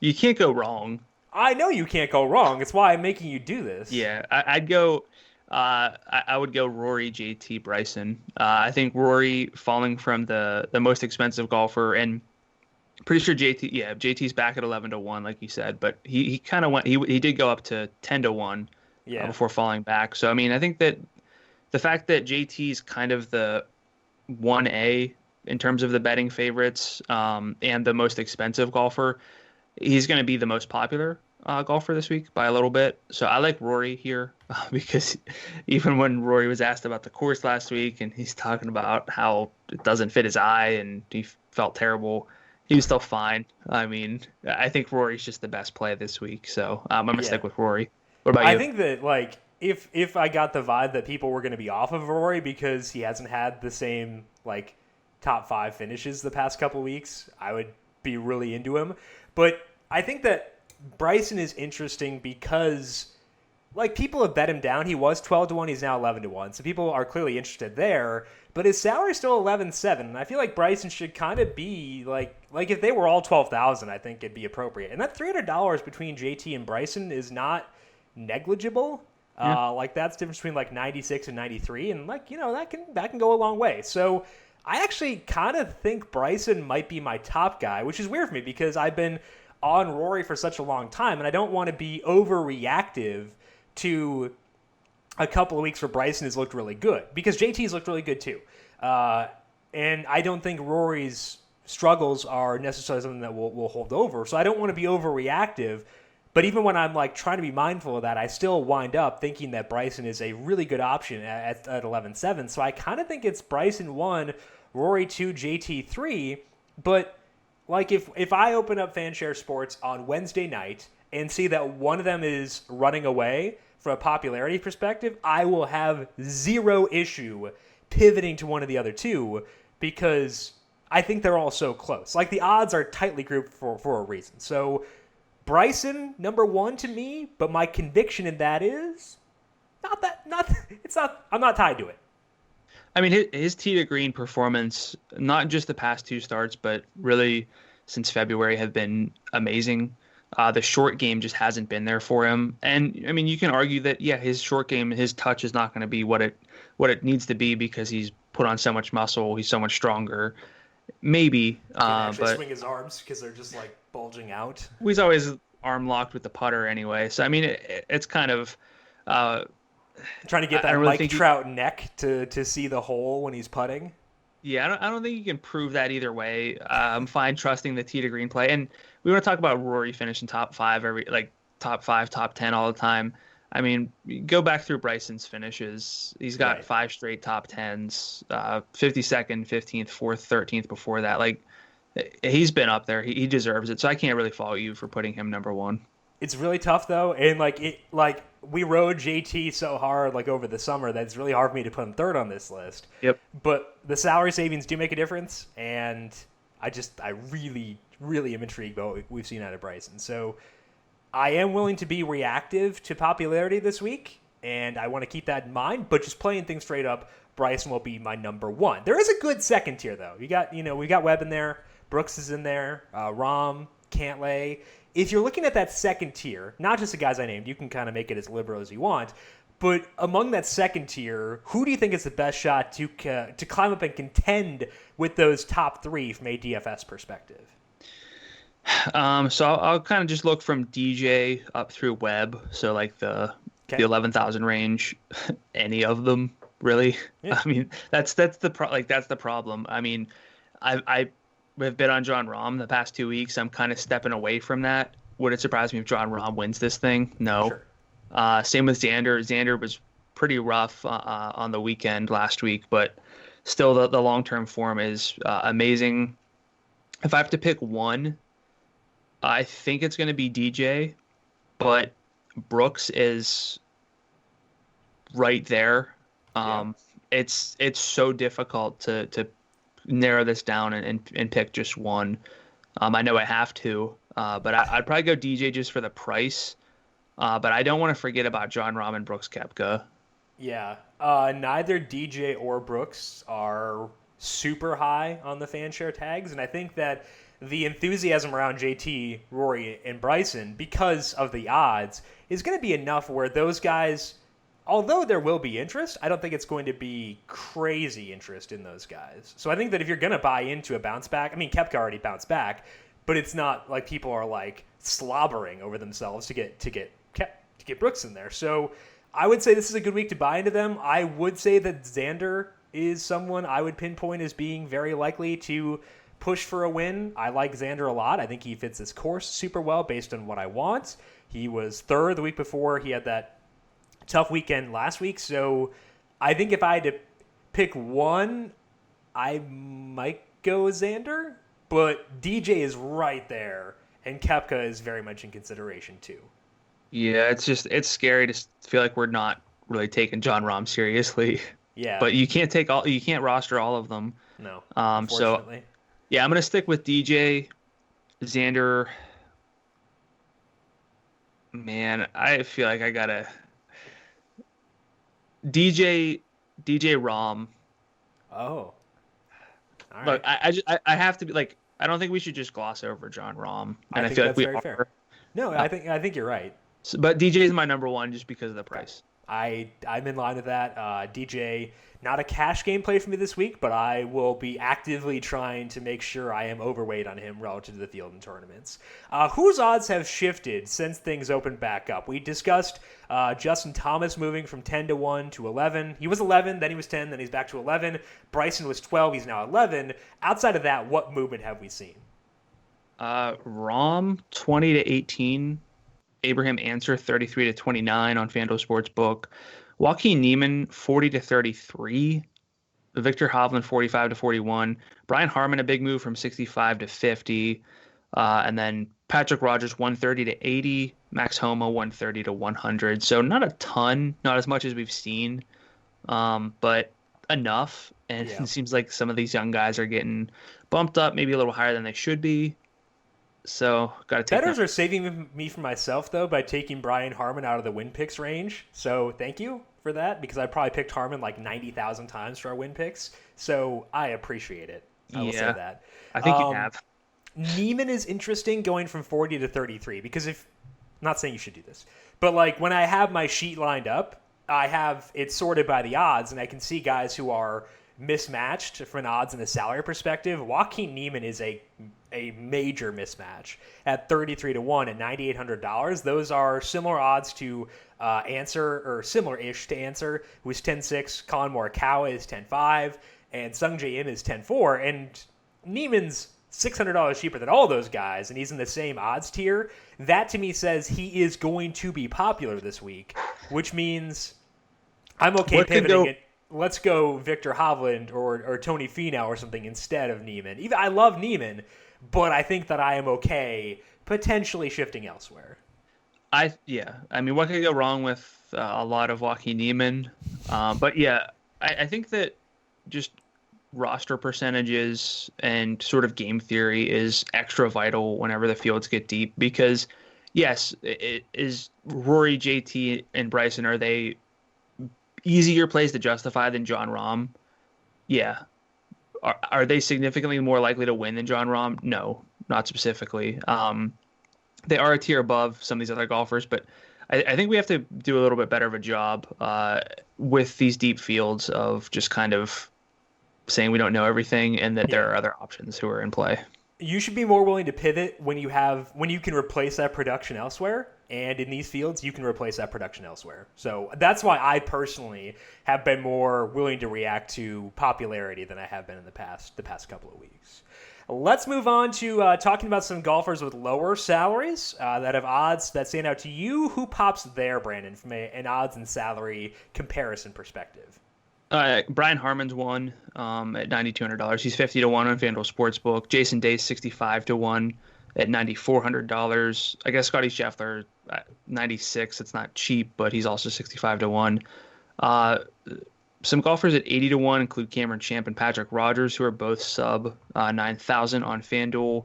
you can't go wrong. I know you can't go wrong. It's why I'm making you do this. Yeah, I would go Rory, JT, Bryson. I think Rory falling from the most expensive golfer, and pretty sure JT's back at 11-1, like you said, but he kind of went. He did go up to 10-1 before falling back. So I mean, I think that the fact that JT's kind of the 1A in terms of the betting favorites and the most expensive golfer, he's going to be the most popular golfer this week by a little bit. So I like Rory here because even when Rory was asked about the course last week and he's talking about how it doesn't fit his eye and he felt terrible, he was still fine. I mean, I think Rory's just the best play this week. So I'm going to stick with Rory. What about you? I think that if I got the vibe that people were going to be off of Rory because he hasn't had the same top 5 finishes the past couple weeks, I would be really into him. But I think that Bryson is interesting because like people have bet him down. He was 12-1. He's now 11-1. So people are clearly interested there. But his salary's still 11-7. And I feel like Bryson should kind of be like if they were all 12,000, I think it'd be appropriate. And that $300 between JT and Bryson is not negligible. Yeah. Like that's the difference between like 96 and 93. And like, that can go a long way. So I actually kind of think Bryson might be my top guy, which is weird for me because I've been on Rory for such a long time. And I don't want to be overreactive to a couple of weeks where Bryson has looked really good because JT's looked really good too. And I don't think Rory's struggles are necessarily something that will hold over. So I don't want to be overreactive. But even when I'm like trying to be mindful of that, I still wind up thinking that Bryson is a really good option at 11-7. So I kind of think it's Bryson 1, Rory 2, JT 3. But like if I open up FanShare Sports on Wednesday night and see that one of them is running away from a popularity perspective, I will have zero issue pivoting to one of the other two because I think they're all so close. Like the odds are tightly grouped for a reason. So Bryson, number 1 to me, but my conviction in that is I'm not tied to it. I mean, his tee to green performance, not just the past 2 starts, but really since February have been amazing. The short game just hasn't been there for him. And I mean, you can argue that, yeah, his short game, his touch is not going to be what it needs to be because he's put on so much muscle. He's so much stronger. Maybe. He can actually but swing his arms because they're just like bulging out. He's always arm locked with the putter anyway. So, I mean, it's kind of. Trying to get that Mike Trout neck to see the hole when he's putting. Yeah, I don't think you can prove that either way. I'm fine trusting the tee to green play. And we want to talk about Rory finishing top 5 top 5, top 10 all the time. I mean, go back through Bryson's finishes. He's got 5 straight top 10s, 52nd, 15th, 4th, 13th before that. Like, he's been up there. He deserves it. So I can't really fault you for putting him number 1. It's really tough though, and we rode JT so hard over the summer that it's really hard for me to put him 3rd on this list. Yep. But the salary savings do make a difference, and I really, really am intrigued by what we've seen out of Bryson. So I am willing to be reactive to popularity this week, and I want to keep that in mind. But just playing things straight up, Bryson will be my number 1. There is a good second tier though. We got Webb in there, Brooks is in there, Rahm, Cantlay. If you're looking at that second tier, not just the guys I named, you can kind of make it as liberal as you want, but among that second tier, who do you think is the best shot to climb up and contend with those top 3 from a DFS perspective? So I'll kind of just look from DJ up through Webb, so like the 11,000 range, any of them really. Yeah. I mean, that's the problem. I mean, I've been on Jon Rahm the past 2 weeks. I'm kind of stepping away from that. Would it surprise me if Jon Rahm wins this thing? No. Sure. Same with Xander. Xander was pretty rough on the weekend last week, but still the long-term form is amazing. If I have to pick one, I think it's going to be DJ, but Brooks is right there. It's so difficult to narrow this down and pick just one. I know I have to, but I'd probably go DJ just for the price. But I don't want to forget about Jon Rahm and Brooks Koepka. Yeah, neither DJ or Brooks are super high on the FanShare tags, and I think that the enthusiasm around JT, Rory, and Bryson, because of the odds, is going to be enough where those guys, although there will be interest, I don't think it's going to be crazy interest in those guys. So I think that if you're going to buy into a bounce back, I mean, Koepka already bounced back, but it's not like people are like slobbering over themselves to get Brooks in there. So I would say this is a good week to buy into them. I would say that Xander is someone I would pinpoint as being very likely to push for a win. I like Xander a lot. I think he fits this course super well based on what I want. He was 3rd the week before. He had that tough weekend last week. So I think if I had to pick one, I might go Xander, but DJ is right there, and Koepka is very much in consideration too. Yeah, it's scary to feel like we're not really taking Jon Rahm seriously. Yeah, but you can't roster all of them. No, unfortunately. So yeah, I'm gonna stick with DJ. Xander, man, I feel like I gotta DJ Rom. Oh, all Look, right. I have to be like, I don't think we should just gloss over John Rom, I and I think feel like that's we very fair. are. No, I think you're right. But DJ is my number one just because of the Okay. price. I'm in line with that. DJ, not a cash game play for me this week, but I will be actively trying to make sure I am overweight on him relative to the field in tournaments. Whose odds have shifted since things opened back up? We discussed Justin Thomas moving from 10 to 1 to 11. He was 11, then he was 10, then he's back to 11. Bryson was 12, he's now 11. Outside of that, what movement have we seen? Rom 20 to 18. Abraham Answer 33 to 29 on FanDuel Sportsbook. Joaquin Niemann 40 to 33. Victor Hovland 45 to 41. Brian Harman a big move from 65 to 50. And then Patrick Rogers 130 to 80. Max Homa 130 to 100. So not a ton, not as much as we've seen, but enough. And Yeah. it seems like some of these young guys are getting bumped up, maybe a little higher than they should be. So got to take Bettors that. are saving me from myself, though, by taking Brian Harman out of the win picks range. So thank you for that, because I probably picked Harman like 90,000 times for our win picks. So I appreciate it. I will say Yeah, that. I think you have. Neiman is interesting going from 40 to 33, because if, not saying you should do this, but like when I have my sheet lined up, I have it sorted by the odds, and I can see guys who are mismatched from an odds and a salary perspective. Joaquin Niemann is a major mismatch at 33 to 1 at $9,800. Those are similar odds to Answer, or similar-ish to Answer, who is 10-6. Colin Morikawa is 10-5, and Sung J Im is 10-4. And Niemann's $600 cheaper than all those guys, and he's in the same odds tier. That to me says he is going to be popular this week, which means I'm okay pivoting it. Let's go Victor Hovland or Tony Finau or something instead of Niemann. Even I love Niemann, but I think that I am okay potentially shifting elsewhere. I mean, what could go wrong with a lot of Joaquin Niemann? But yeah, I think that just roster percentages and sort of game theory is extra vital whenever the fields get deep, because yes, it is Rory, JT, and Bryson, are they easier plays to justify than John Rahm? Yeah. Are they significantly more likely to win than John Rahm? No, not specifically. They are a tier above some of these other golfers, but I think we have to do a little bit better of a job with these deep fields of just kind of saying we don't know everything and that there are other options who are in play. You should be more willing to pivot when you can replace that production elsewhere. And in these fields, you can replace that production elsewhere. So that's why I personally have been more willing to react to popularity than I have been in the past couple of weeks. Let's move on to talking about some golfers with lower salaries that have odds that stand out to you. Who pops there, Brandon, from an odds and salary comparison perspective? Brian Harmon's one at $9,200. He's 50 to 1 on FanDuel Sportsbook. Jason Day's 65 to 1 at $9,400. I guess Scotty Scheffler 96. It's not cheap, but he's also 65 to 1. Some golfers at 80 to 1 include Cameron Champ and Patrick Rogers, who are both sub 9,000 on FanDuel.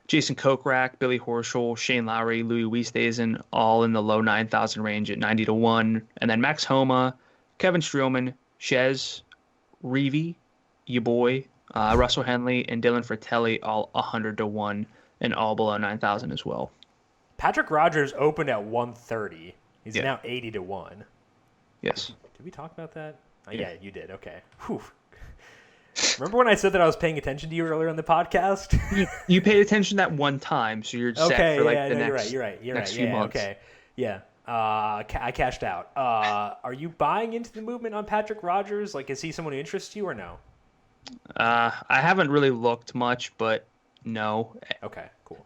Jason Kokrak, Billy Horschel, Shane Lowry, Louis Oosthuizen, all in the low 9,000 range at 90 to 1. And then Max Homa, Kevin Streelman, Shez, Reavie, your boy, Russell Henley, and Dylan Fratelli, all 100 to 1 and all below 9,000 as well. Patrick Rogers opened at 130. He's now 80 to 1. Yes. Did we talk about that? Oh, yeah, you did. Okay. Whew. Remember when I said that I was paying attention to you earlier in the podcast? You paid attention that one time, so you're set for like the next, you're right. few months. Okay. Yeah. I cashed out. Are you buying into the movement on Patrick Rogers? Like, is he someone who interests you or no? I haven't really looked much, but no. Okay, cool.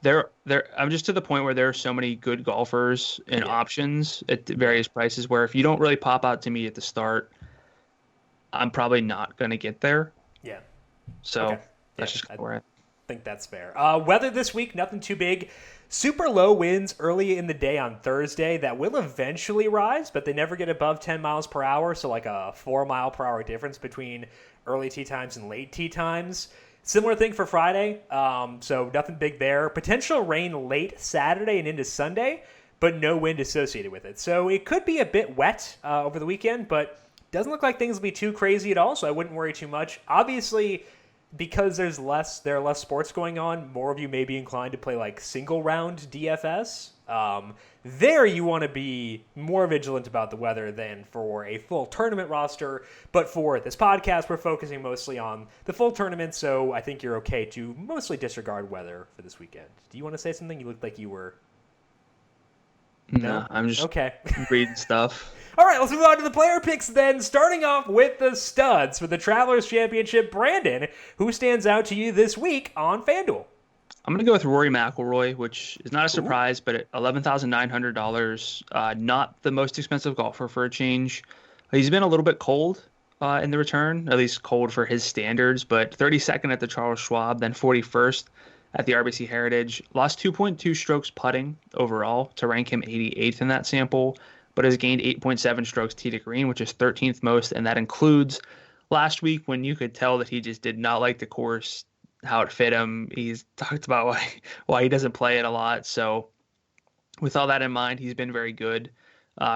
I'm just to the point where there are so many good golfers and options at various prices where if you don't really pop out to me at the start, I'm probably not going to get there. Yeah. So that's just where I think that's fair. Weather this week, nothing too big. Super low winds early in the day on Thursday that will eventually rise, but they never get above 10 miles per hour, so like a 4 mile per hour difference between early tee times and late tee times. Similar thing for Friday, so nothing big there. Potential rain late Saturday and into Sunday, but no wind associated with it. So it could be a bit wet over the weekend, but doesn't look like things will be too crazy at all, so I wouldn't worry too much. Obviously, because there are less sports going on, more of you may be inclined to play like single round DFS. There you want to be more vigilant about the weather than for a full tournament roster. But for this podcast, we're focusing mostly on the full tournament, so I think you're okay to mostly disregard weather for this weekend. Do you want to say something? You looked like you were... No, I'm just okay. reading stuff. All right, let's move on to the player picks then, starting off with the studs for the Travelers Championship. Brandon, who stands out to you this week on FanDuel? I'm going to go with Rory McIlroy, which is not a surprise, but at $11,900, not the most expensive golfer for a change. He's been a little bit cold in the return, at least cold for his standards, but 32nd at the Charles Schwab, then 41st at the RBC Heritage. Lost 2.2 strokes putting overall to rank him 88th in that sample, but has gained 8.7 strokes tee to green, which is 13th most, and that includes last week when you could tell that he just did not like the course, how it fit him. He's talked about why he doesn't play it a lot. So with all that in mind, he's been very good.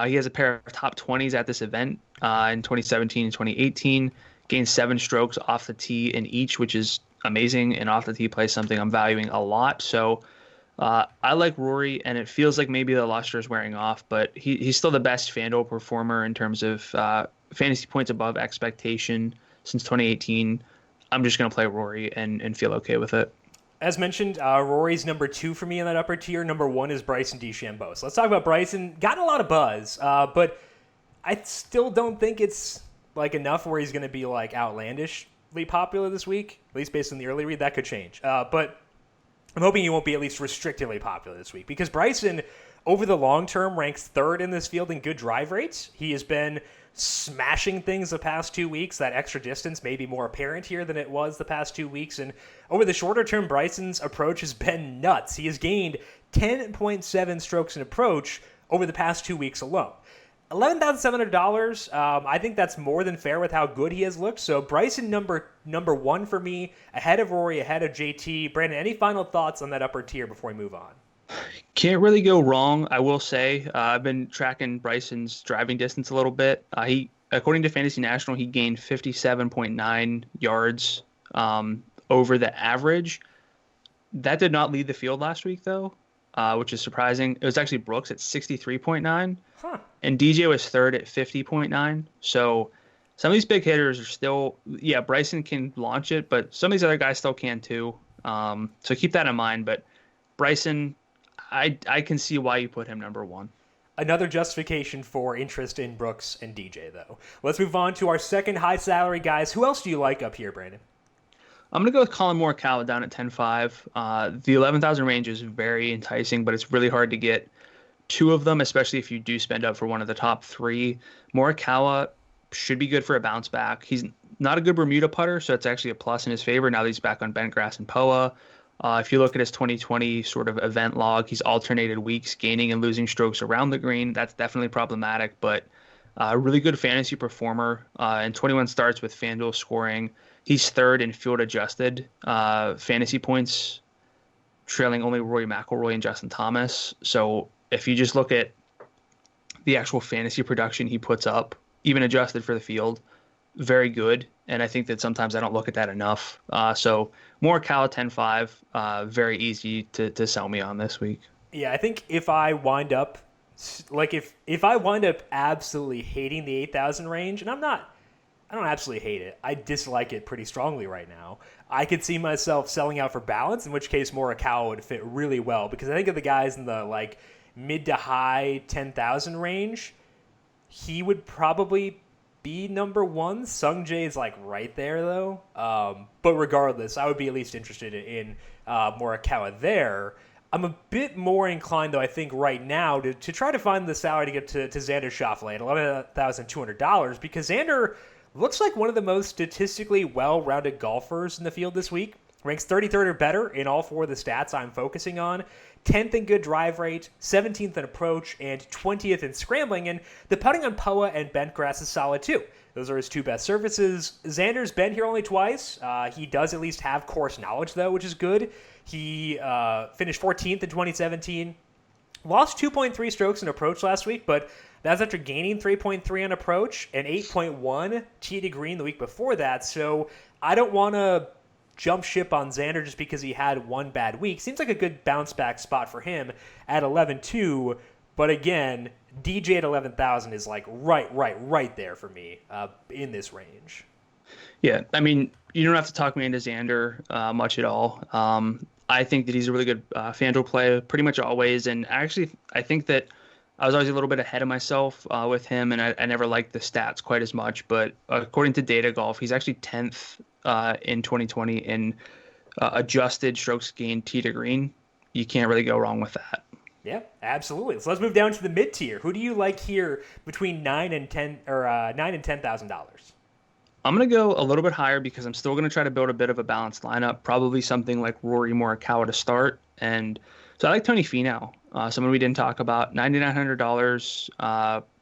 He has a pair of top 20s at this event in 2017 and 2018, gained 7 strokes off the tee in each, which is amazing, and off the tee play something I'm valuing a lot. So I like Rory, and it feels like maybe the luster is wearing off, but he's still the best FanDuel performer in terms of fantasy points above expectation since 2018. I'm just going to play Rory and feel okay with it. As mentioned, Rory's number 2 for me in that upper tier. Number 1 is Bryson DeChambeau. So let's talk about Bryson. Gotten a lot of buzz, but I still don't think it's like enough where he's going to be like outlandishly popular this week, at least based on the early read. That could change. But I'm hoping he won't be at least restrictively popular this week, because Bryson, over the long term, ranks 3rd in this field in good drive rates. He has been smashing things the past 2 weeks. That extra distance may be more apparent here than it was the past 2 weeks. And over the shorter term, Bryson's approach has been nuts. He has gained 10.7 strokes in approach over the past 2 weeks alone. $11,700. I think that's more than fair with how good he has looked. So Bryson number 1 for me, ahead of Rory, ahead of JT. Brandon, any final thoughts on that upper tier before we move on? Can't really go wrong, I will say. I've been tracking Bryson's driving distance a little bit. He, according to Fantasy National, he gained 57.9 yards over the average. That did not lead the field last week, though, which is surprising. It was actually Brooks at 63.9, and DJ was 3rd at 50.9. So some of these big hitters are still, Bryson can launch it, but some of these other guys still can too. So keep that in mind. But Bryson, I can see why you put him number 1. Another justification for interest in Brooks and DJ, though. Let's move on to our second high salary guys. Who else do you like up here, Brandon? I'm going to go with Colin Morikawa down at 10.5. The 11,000 range is very enticing, but it's really hard to get 2 of them, especially if you do spend up for one of the top 3. Morikawa should be good for a bounce back. He's not a good Bermuda putter, so it's actually a plus in his favor now that he's back on bent grass and POA. If you look at his 2020 sort of event log, he's alternated weeks gaining and losing strokes around the green. That's definitely problematic, but a really good fantasy performer. And 21 starts with FanDuel scoring. He's 3rd in field adjusted fantasy points, trailing only Rory McIlroy and Justin Thomas. So if you just look at the actual fantasy production he puts up, even adjusted for the field, very good. And I think that sometimes I don't look at that enough. So Morikawa 10.5, very easy to sell me on this week. Yeah, I think if I wind up, if I wind up absolutely hating the 8,000 range, and I don't absolutely hate it. I dislike it pretty strongly right now. I could see myself selling out for balance, in which case Morikawa would fit really well, because I think of the guys in the mid to high 10,000 range, he would probably be number 1. Sungjae is right there though. But regardless, I would be at least interested in Morikawa there. I'm a bit more inclined, though, I think right now to try to find the salary to get to Xander Schauffele at $11,200, because Xander looks like one of the most statistically well-rounded golfers in the field this week. Ranks 33rd or better in all 4 of the stats I'm focusing on. 10th in good drive rate, 17th in approach, and 20th in scrambling. And the putting on POA and bent grass is solid too. Those are his 2 best surfaces. Xander's been here only twice. He does at least have course knowledge, though, which is good. He finished 14th in 2017. Lost 2.3 strokes in approach last week, but that's after gaining 3.3 on approach and 8.1 tee to green the week before that. So I don't want to jump ship on Xander just because he had one bad week. Seems like a good bounce back spot for him at 11-2. But again, DJ at 11,000 is like right there for me in this range. Yeah, I mean, you don't have to talk me into Xander much at all. I think that he's a really good FanDuel play pretty much always. And actually, I think that I was always a little bit ahead of myself with him, and I never liked the stats quite as much. But according to Data Golf, he's actually 10th in 2020 in adjusted strokes gained tee to green. You can't really go wrong with that. Yeah, absolutely. So let's move down to the mid tier. Who do you like here between $9,000 and $10,000? I'm going to go a little bit higher because I'm still going to try to build a bit of a balanced lineup, probably something like Rory Morikawa to start. And so I like Tony Finau, someone we didn't talk about, $9,900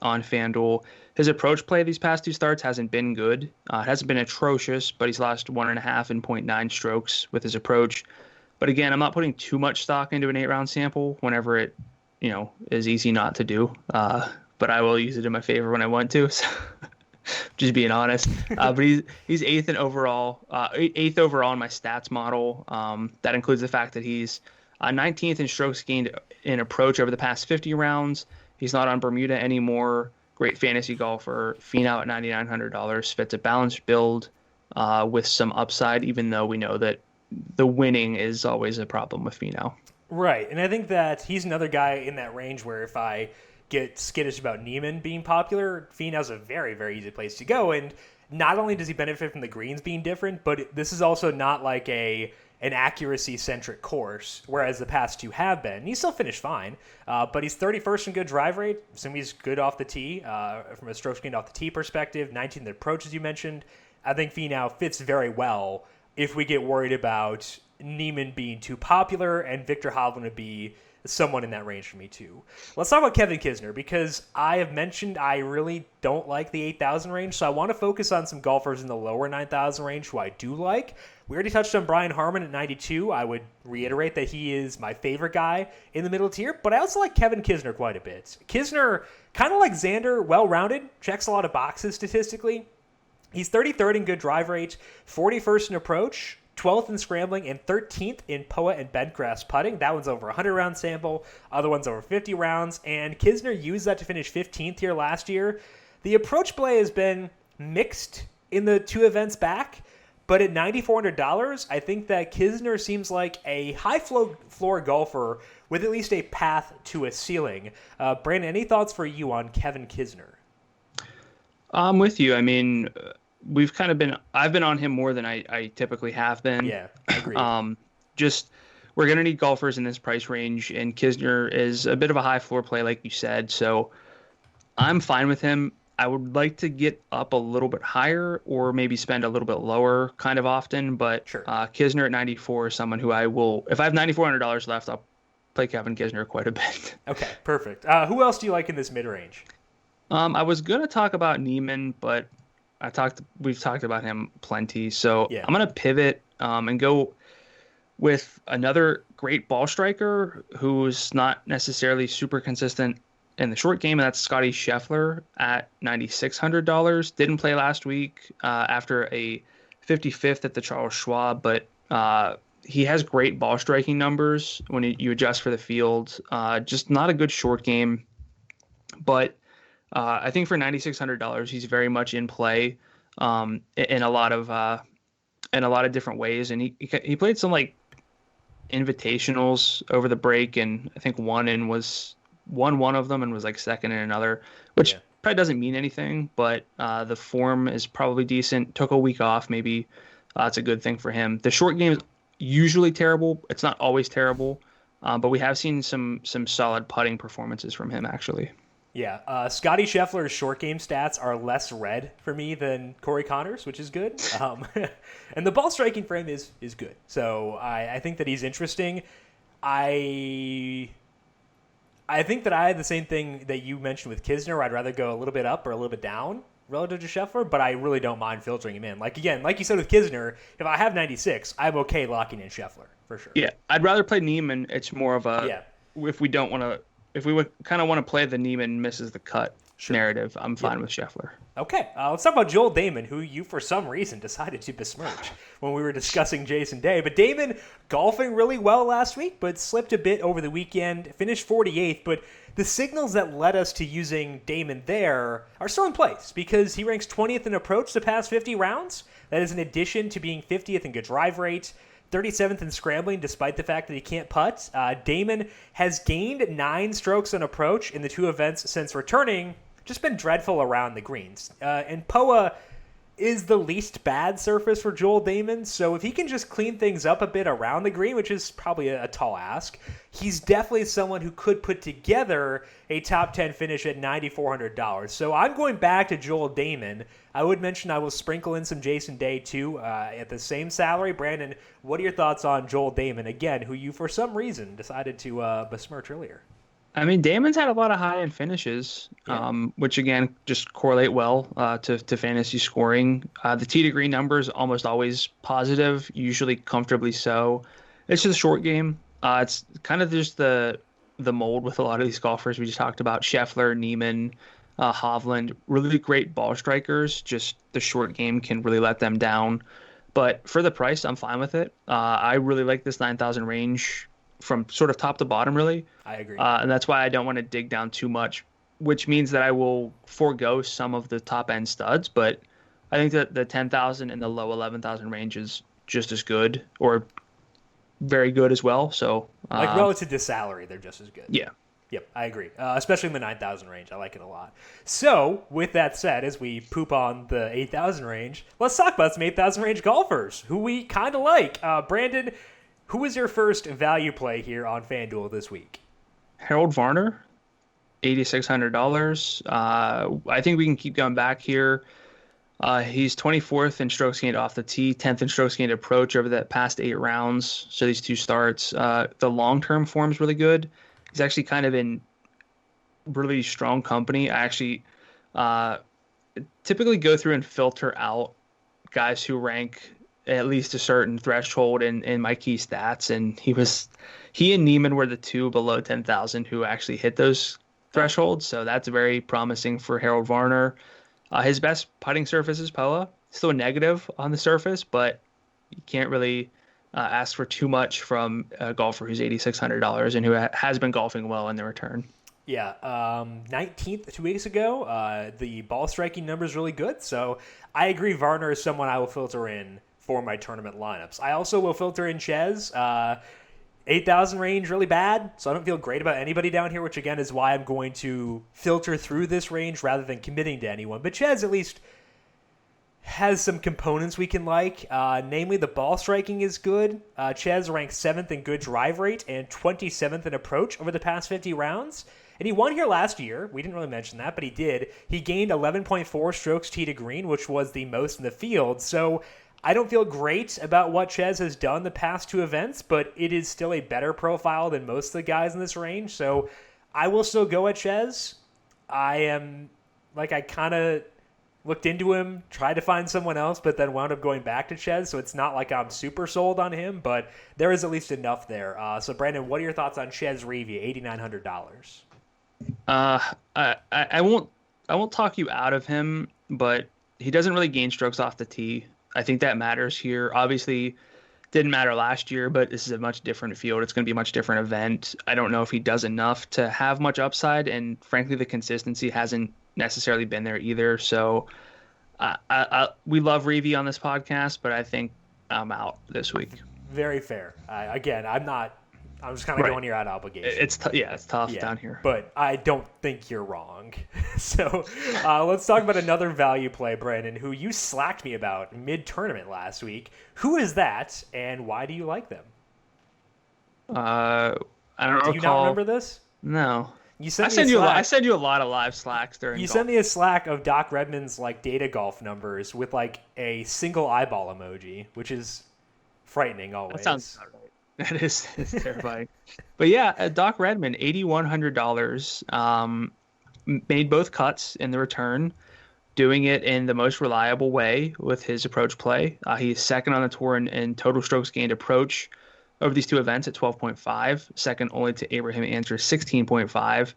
on FanDuel. His approach play these past two starts hasn't been good. It hasn't been atrocious, but he's lost 1.5 and 0.9 strokes with his approach. But again, I'm not putting too much stock into an 8-round sample whenever it, is easy not to do. But I will use it in my favor when I want to. So. Just being honest, but he's eighth overall in my stats model. That includes the fact that he's 19th in strokes gained in approach over the past 50 rounds. He's not on Bermuda anymore. Great fantasy golfer. Finau at $9,900 fits a balanced build with some upside, even though we know that the winning is always a problem with Finau. Right, and I think that he's another guy in that range where if I get skittish about Neiman being popular, Finau's a very, very easy place to go. And not only does he benefit from the greens being different, but this is also not like an accuracy-centric course, whereas the past two have been. He still finished fine, but he's 31st in good drive rate. Assuming he's good off the tee, from a strokes gained off the tee perspective, 19th approach, as you mentioned. I think Finau fits very well if we get worried about Neiman being too popular and Victor Hovland to be someone in that range for me too. Let's talk about Kevin Kisner, because I have mentioned I really don't like the 8,000 range, so I want to focus on some golfers in the lower 9,000 range who I do like. We already touched on Brian Harman at 92. I would reiterate that he is my favorite guy in the middle tier, but I also like Kevin Kisner quite a bit. Kisner, kind of like Xander, well-rounded, checks a lot of boxes statistically. He's 33rd in good drive rate, 41st in approach, 12th in scrambling, and 13th in POA and bentgrass putting. That one's over 100-round sample. Other one's over 50 rounds. And Kisner used that to finish 15th here last year. The approach play has been mixed in the two events back. But at $9,400, I think that Kisner seems like a high-floor golfer with at least a path to a ceiling. Brandon, any thoughts for you on Kevin Kisner? I'm with you. I mean, I've been on him more than I typically have been. Yeah, I agree. We're going to need golfers in this price range, and Kisner is a bit of a high floor play, like you said. So I'm fine with him. I would like to get up a little bit higher or maybe spend a little bit lower kind of often. But sure. Kisner at 94 is someone who I will, if I have $9,400 left, I'll play Kevin Kisner quite a bit. Okay, perfect. Who else do you like in this mid-range? I was going to talk about Neiman, but we've talked about him plenty. So yeah. I'm going to pivot and go with another great ball striker who's not necessarily super consistent in the short game, and that's Scotty Scheffler at $9,600. Didn't play last week after a 55th at the Charles Schwab, but he has great ball striking numbers when you adjust for the field. Just not a good short game, but I think for $9,600, he's very much in play in a lot of different ways, and he played some like invitationals over the break, and I think won one of them and was like second in another, which probably doesn't mean anything, but the form is probably decent. Took a week off, maybe it's a good thing for him. The short game is usually terrible. It's not always terrible, but we have seen some solid putting performances from him actually. Yeah, Scotty Scheffler's short game stats are less red for me than Corey Connors, which is good. And the ball striking for him is good. So I think that he's interesting. I think that I had the same thing that you mentioned with Kisner, where I'd rather go a little bit up or a little bit down relative to Scheffler, but I really don't mind filtering him in. Like you said with Kisner, if I have 96, I'm okay locking in Scheffler for sure. Yeah, I'd rather play Neiman. It's more of a if we don't want to if we would kind of want to play the Neiman misses the cut narrative, I'm fine with Scheffler. Okay, let's talk about Joel Damon, who you, for some reason, decided to besmirch when we were discussing Jason Day. But Damon golfing really well last week, but slipped a bit over the weekend, finished 48th. But the signals that led us to using Damon there are still in place because he ranks 20th in approach the past 50 rounds. That is in addition to being 50th in good drive rate, 37th in scrambling, despite the fact that he can't putt. Damon has gained 9 strokes on approach in the 2 events since returning. Just been dreadful around the greens. And POA is the least bad surface for Joel Damon, so if he can just clean things up a bit around the green, which is probably a tall ask, he's definitely someone who could put together a top 10 finish at $9,400. So I'm going back to Joel Damon. I would mention I will sprinkle in some Jason Day too at the same salary. Brandon, what are your thoughts on Joel Damon, again, who you for some reason decided to besmirch earlier? I mean, Damon's had a lot of high-end finishes, which, again, just correlate well to fantasy scoring. The tee to green numbers almost always positive, usually comfortably so. It's just a short game. It's kind of just the mold with a lot of these golfers we just talked about. Scheffler, Neiman, Hovland, really great ball strikers. Just the short game can really let them down. But for the price, I'm fine with it. I really like this 9,000 range from sort of top to bottom, really. I agree. And that's why I don't want to dig down too much, which means that I will forego some of the top end studs. But I think that the 10,000 and the low 11,000 range is just as good or very good as well. So relative to salary, they're just as good. Yeah. Yep, I agree. Especially in the 9,000 range. I like it a lot. So, with that said, as we poop on the 8,000 range, let's talk about some 8,000 range golfers who we kind of like. Brandon, who was your first value play here on FanDuel this week? Harold Varner, $8,600. I think we can keep going back here. He's 24th in strokes gained off the tee, 10th in strokes gained approach over the past 8 rounds. So these 2 starts. The long-term form is really good. He's actually kind of in really strong company. I actually typically go through and filter out guys who rank at least a certain threshold in my key stats, and he and Neiman were the 2 below 10,000 who actually hit those thresholds, so that's very promising for Harold Varner. His best putting surface is POA, still a negative on the surface, but you can't really ask for too much from a golfer who's $8,600 and who has been golfing well in the return. Yeah, 19th 2 weeks ago. The ball striking number is really good, so I agree Varner is someone I will filter in for my tournament lineups. I also will filter in Ches. 8,000 range, really bad, so I don't feel great about anybody down here, which again is why I'm going to filter through this range rather than committing to anyone. But Ches at least has some components we can like, namely the ball striking is good. Ches ranks 7th in good drive rate and 27th in approach over the past 50 rounds. And he won here last year. We didn't really mention that, but he did. He gained 11.4 strokes tee to green, which was the most in the field. So I don't feel great about what Ches has done the past 2 events, but it is still a better profile than most of the guys in this range. So I will still go at Ches. I kind of looked into him, tried to find someone else, but then wound up going back to Ches. So it's not like I'm super sold on him, but there is at least enough there. So Brandon, what are your thoughts on Ches Reavie, $8,900? I won't talk you out of him, but he doesn't really gain strokes off the tee. I think that matters here. Obviously, didn't matter last year, but this is a much different field. It's going to be a much different event. I don't know if he does enough to have much upside, and frankly, the consistency hasn't necessarily been there either. So we love Reavie on this podcast, but I think I'm out this week. Very fair. Again, I'm just kind of going here out of obligation. It's tough down here. But I don't think you're wrong. So let's talk about another value play, Brandon, who you slacked me about mid-tournament last week. Who is that, and why do you like them? I don't recall. Do you not remember this? No. I sent you a lot of live slacks during You golf. sent me a slack of Doc Redman's data golf numbers with a single eyeball emoji, which is frightening always. That sounds about right. That is terrifying. But yeah, Doc Redman, $8,100, made both cuts in the return, doing it in the most reliable way with his approach play. He's second on the tour in total strokes gained approach, over these two events at 12.5, second only to Abraham Ancer's 16.5.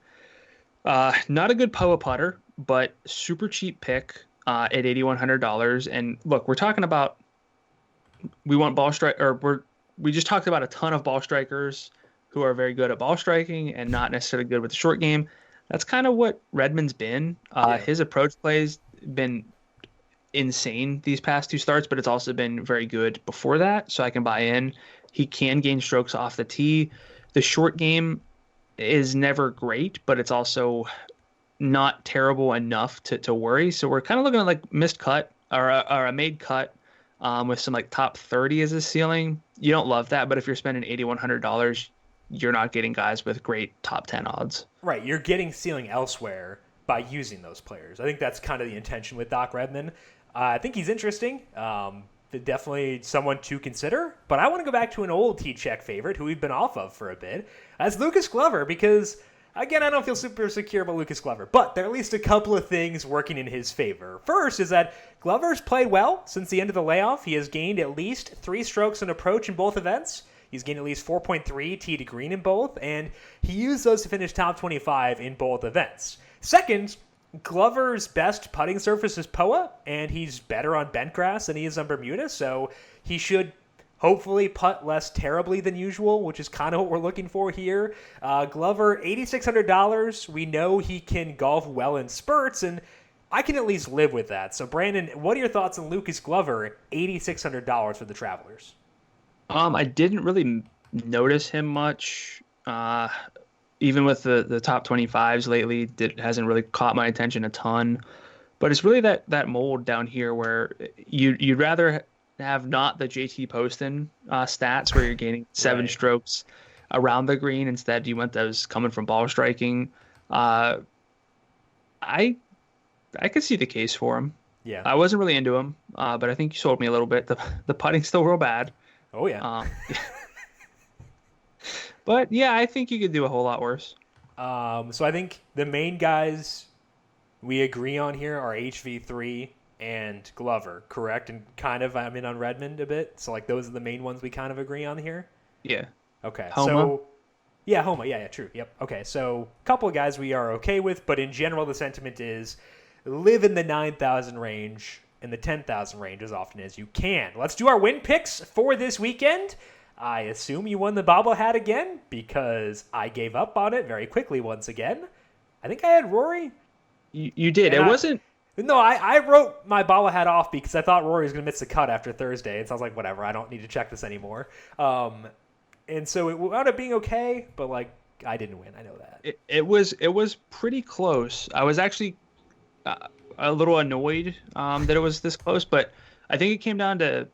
Not a good POA putter, but super cheap pick at $8,100. And look, we're talking about we want ball strike, or we just talked about a ton of ball strikers who are very good at ball striking and not necessarily good with the short game. That's kind of what Redmond's been. His approach play's been insane these past two starts, but it's also been very good before that. So I can buy in. He can gain strokes off the tee. The short game is never great, but it's also not terrible enough to worry. So we're kind of looking at like missed cut or a made cut with some like top 30 as a ceiling. You don't love that, but if you're spending $8,100, you're not getting guys with great top 10 odds. Right, you're getting ceiling elsewhere by using those players. I think that's kind of the intention with Doc Redman. I think he's interesting. Definitely someone to consider. But I want to go back to an old T-Check favorite who we've been off of for a bit. That's Lucas Glover because, again, I don't feel super secure about Lucas Glover. But there are at least a couple of things working in his favor. First is that Glover's played well since the end of the layoff. He has gained at least 3 strokes in approach in both events. He's gained at least 4.3 tee to green in both, and he used those to finish top 25 in both events. Second, Glover's best putting surface is POA, and he's better on bent grass than he is on Bermuda, so he should hopefully putt less terribly than usual, which is kind of what we're looking for here. Glover, $8,600. We know he can golf well in spurts, and I can at least live with that. So, Brandon, what are your thoughts on Lucas Glover, $8,600 for the Travelers? I didn't really notice him much. Even with the top 25s lately, it hasn't really caught my attention a ton. But it's really that mold down here where you'd rather have not the JT Poston stats where you're gaining 7 strokes around the green. Instead, you want those coming from ball striking. I could see the case for him. Yeah, I wasn't really into him, but I think you sold me a little bit. The putting's still real bad. Oh, yeah. But, yeah, I think you could do a whole lot worse. So I think the main guys we agree on here are HV3 and Glover, correct? And kind of I'm in on Redmond a bit. So, like, those are the main ones we kind of agree on here? Yeah. Okay. Homa. So, yeah, Homa. Yeah, true. Yep. Okay, so a couple of guys we are okay with, but in general the sentiment is live in the 9,000 range in the 10,000 range as often as you can. Let's do our win picks for this weekend. I assume you won the bobble hat again because I gave up on it very quickly once again. I think I had Rory. You did. It wasn't... No, I wrote my bobble hat off because I thought Rory was going to miss the cut after Thursday. And so I was like, whatever, I don't need to check this anymore. And so it wound up being okay, but like I didn't win. I know that. It was pretty close. I was actually a little annoyed that it was this close, but I think it came down to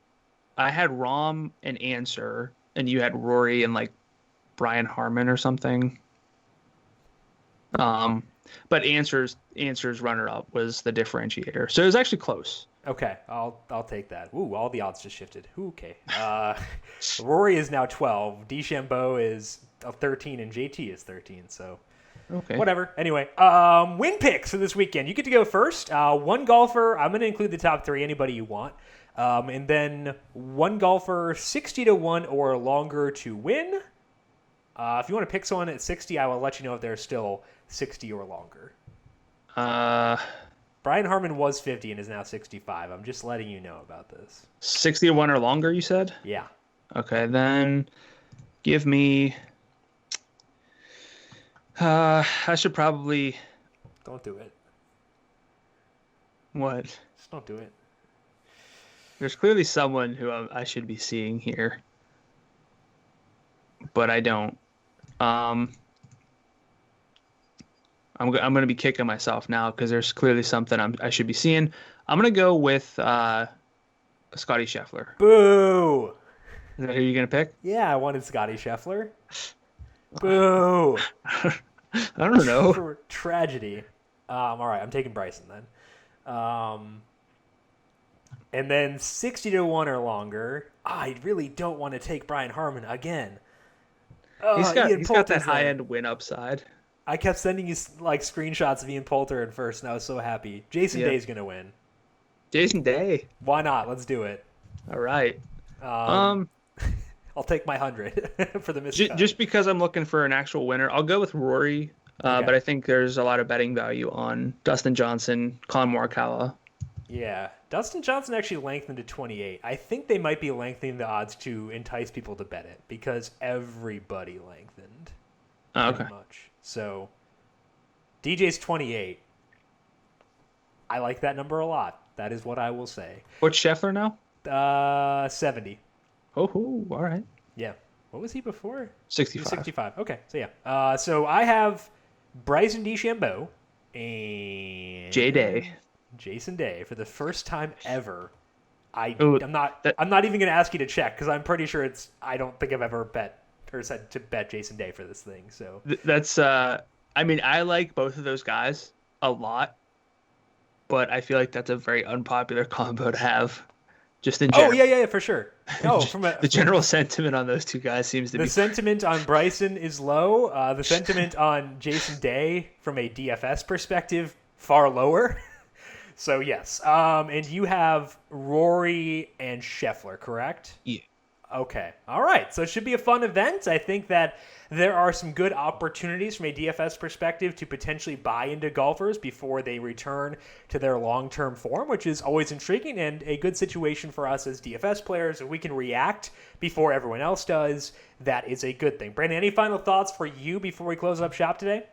I had Rom and Answer, and you had Rory and like Brian Harmon or something. But Answer's runner-up was the differentiator, so it was actually close. Okay, I'll take that. Ooh, all the odds just shifted. Ooh, okay. Rory is now 12. DeChambeau is 13, and JT is 13. So, okay, whatever. Anyway, win picks for this weekend. You get to go first. One golfer. I'm going to include the top 3. Anybody you want. And then one golfer 60-1 or longer to win. If you want to pick someone at 60, I will let you know if they're still 60 or longer. Brian Harmon was 50 and is now 65. I'm just letting you know about this. 60-1 or longer, you said? Yeah. Okay, then give me... I should probably... Don't do it. What? Just don't do it. There's clearly someone who I should be seeing here. But I don't. I'm going to be kicking myself now because there's clearly something I should be seeing. I'm going to go with Scotty Scheffler. Boo! Is that who you're going to pick? Yeah, I wanted Scotty Scheffler. Boo! I don't know. Tragedy. All right, I'm taking Bryson then. And then 60-1 or longer. I really don't want to take Brian Harmon again. He's got that high-end win upside. I kept sending you like screenshots of Ian Poulter at first, and I was so happy. Jason Day's going to win. Jason Day. Why not? Let's do it. All right. I'll take my 100 for the miscut. Just because I'm looking for an actual winner, I'll go with Rory. Okay. But I think there's a lot of betting value on Dustin Johnson, Colin Morikawa. Yeah, Dustin Johnson actually lengthened to 28. I think they might be lengthening the odds to entice people to bet it because everybody lengthened. Okay. Much. So DJ's 28. I like that number a lot. That is what I will say. What's Scheffler now? 70. Oh, all right. Yeah. What was he before? 65. 65. Okay, so yeah. So I have Bryson DeChambeau and J-Day. Jason Day for the first time ever. I'm not even going to ask you to check because I'm pretty sure I don't think I've ever bet or said to bet Jason Day for this thing. So that's I mean, I like both of those guys a lot, but I feel like that's a very unpopular combo to have. Just in general. Oh yeah, for sure. No, the general sentiment on those two guys seems to be. The sentiment on Bryson is low. The sentiment on Jason Day, from a DFS perspective, far lower. So yes, and you have Rory and Scheffler, correct? Yeah. Okay. All right. So it should be a fun event. I think that there are some good opportunities from a DFS perspective to potentially buy into golfers before they return to their long-term form, which is always intriguing and a good situation for us as DFS players. If we can react before everyone else does, that is a good thing. Brandon, any final thoughts for you before we close up shop today?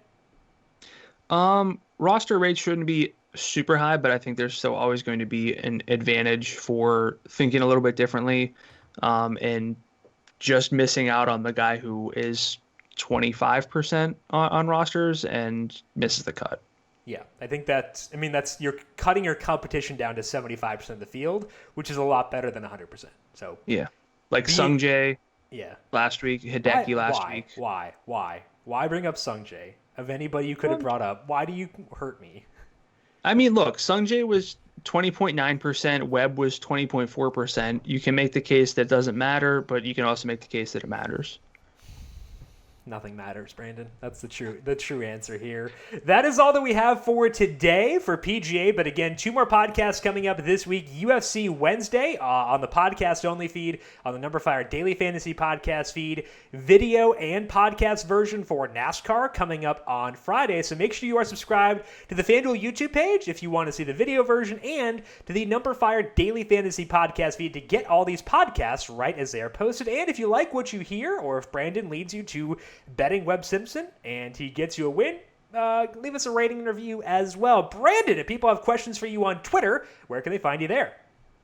Roster rates shouldn't be super high, but I think there's still always going to be an advantage for thinking a little bit differently. And just missing out on the guy who is 25% on rosters and misses the cut. Yeah, I think that's you're cutting your competition down to 75% of the field, which is a lot better than 100%. So yeah, like Sung Jae. Yeah. Last week, Hideki last week. Why bring up Sung Jae? Of anybody you could have brought up, why do you hurt me? I mean, look, Sung Jae was 20.9%, Webb was 20.4%. You can make the case that doesn't matter, but you can also make the case that it matters. Nothing matters, Brandon. That's the true answer here. That is all that we have for today for PGA. But again, 2 more podcasts coming up this week. UFC Wednesday on the podcast only feed, on the numberFire Daily Fantasy Podcast feed, video and podcast version for NASCAR coming up on Friday. So make sure you are subscribed to the FanDuel YouTube page if you want to see the video version, and to the numberFire Daily Fantasy Podcast feed to get all these podcasts right as they are posted. And if you like what you hear, or if Brandon leads you to betting Webb Simpson and he gets you a win, leave us a rating and review as well. Brandon, if people have questions for you on Twitter, where can they find you there?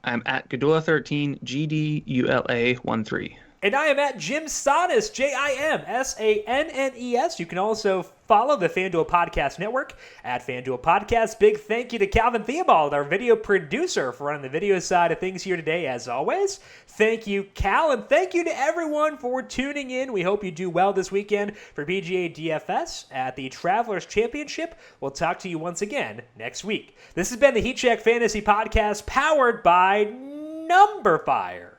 I'm at Gdula13, GDULA13. And I am at Jim Sannes, JIMSANNES. You can also follow the FanDuel Podcast Network at FanDuel Podcast. Big thank you to Calvin Theobald, our video producer, for running the video side of things here today, as always. Thank you, Cal, and thank you to everyone for tuning in. We hope you do well this weekend for PGA DFS at the Travelers Championship. We'll talk to you once again next week. This has been the Heat Check Fantasy Podcast, powered by numberFire.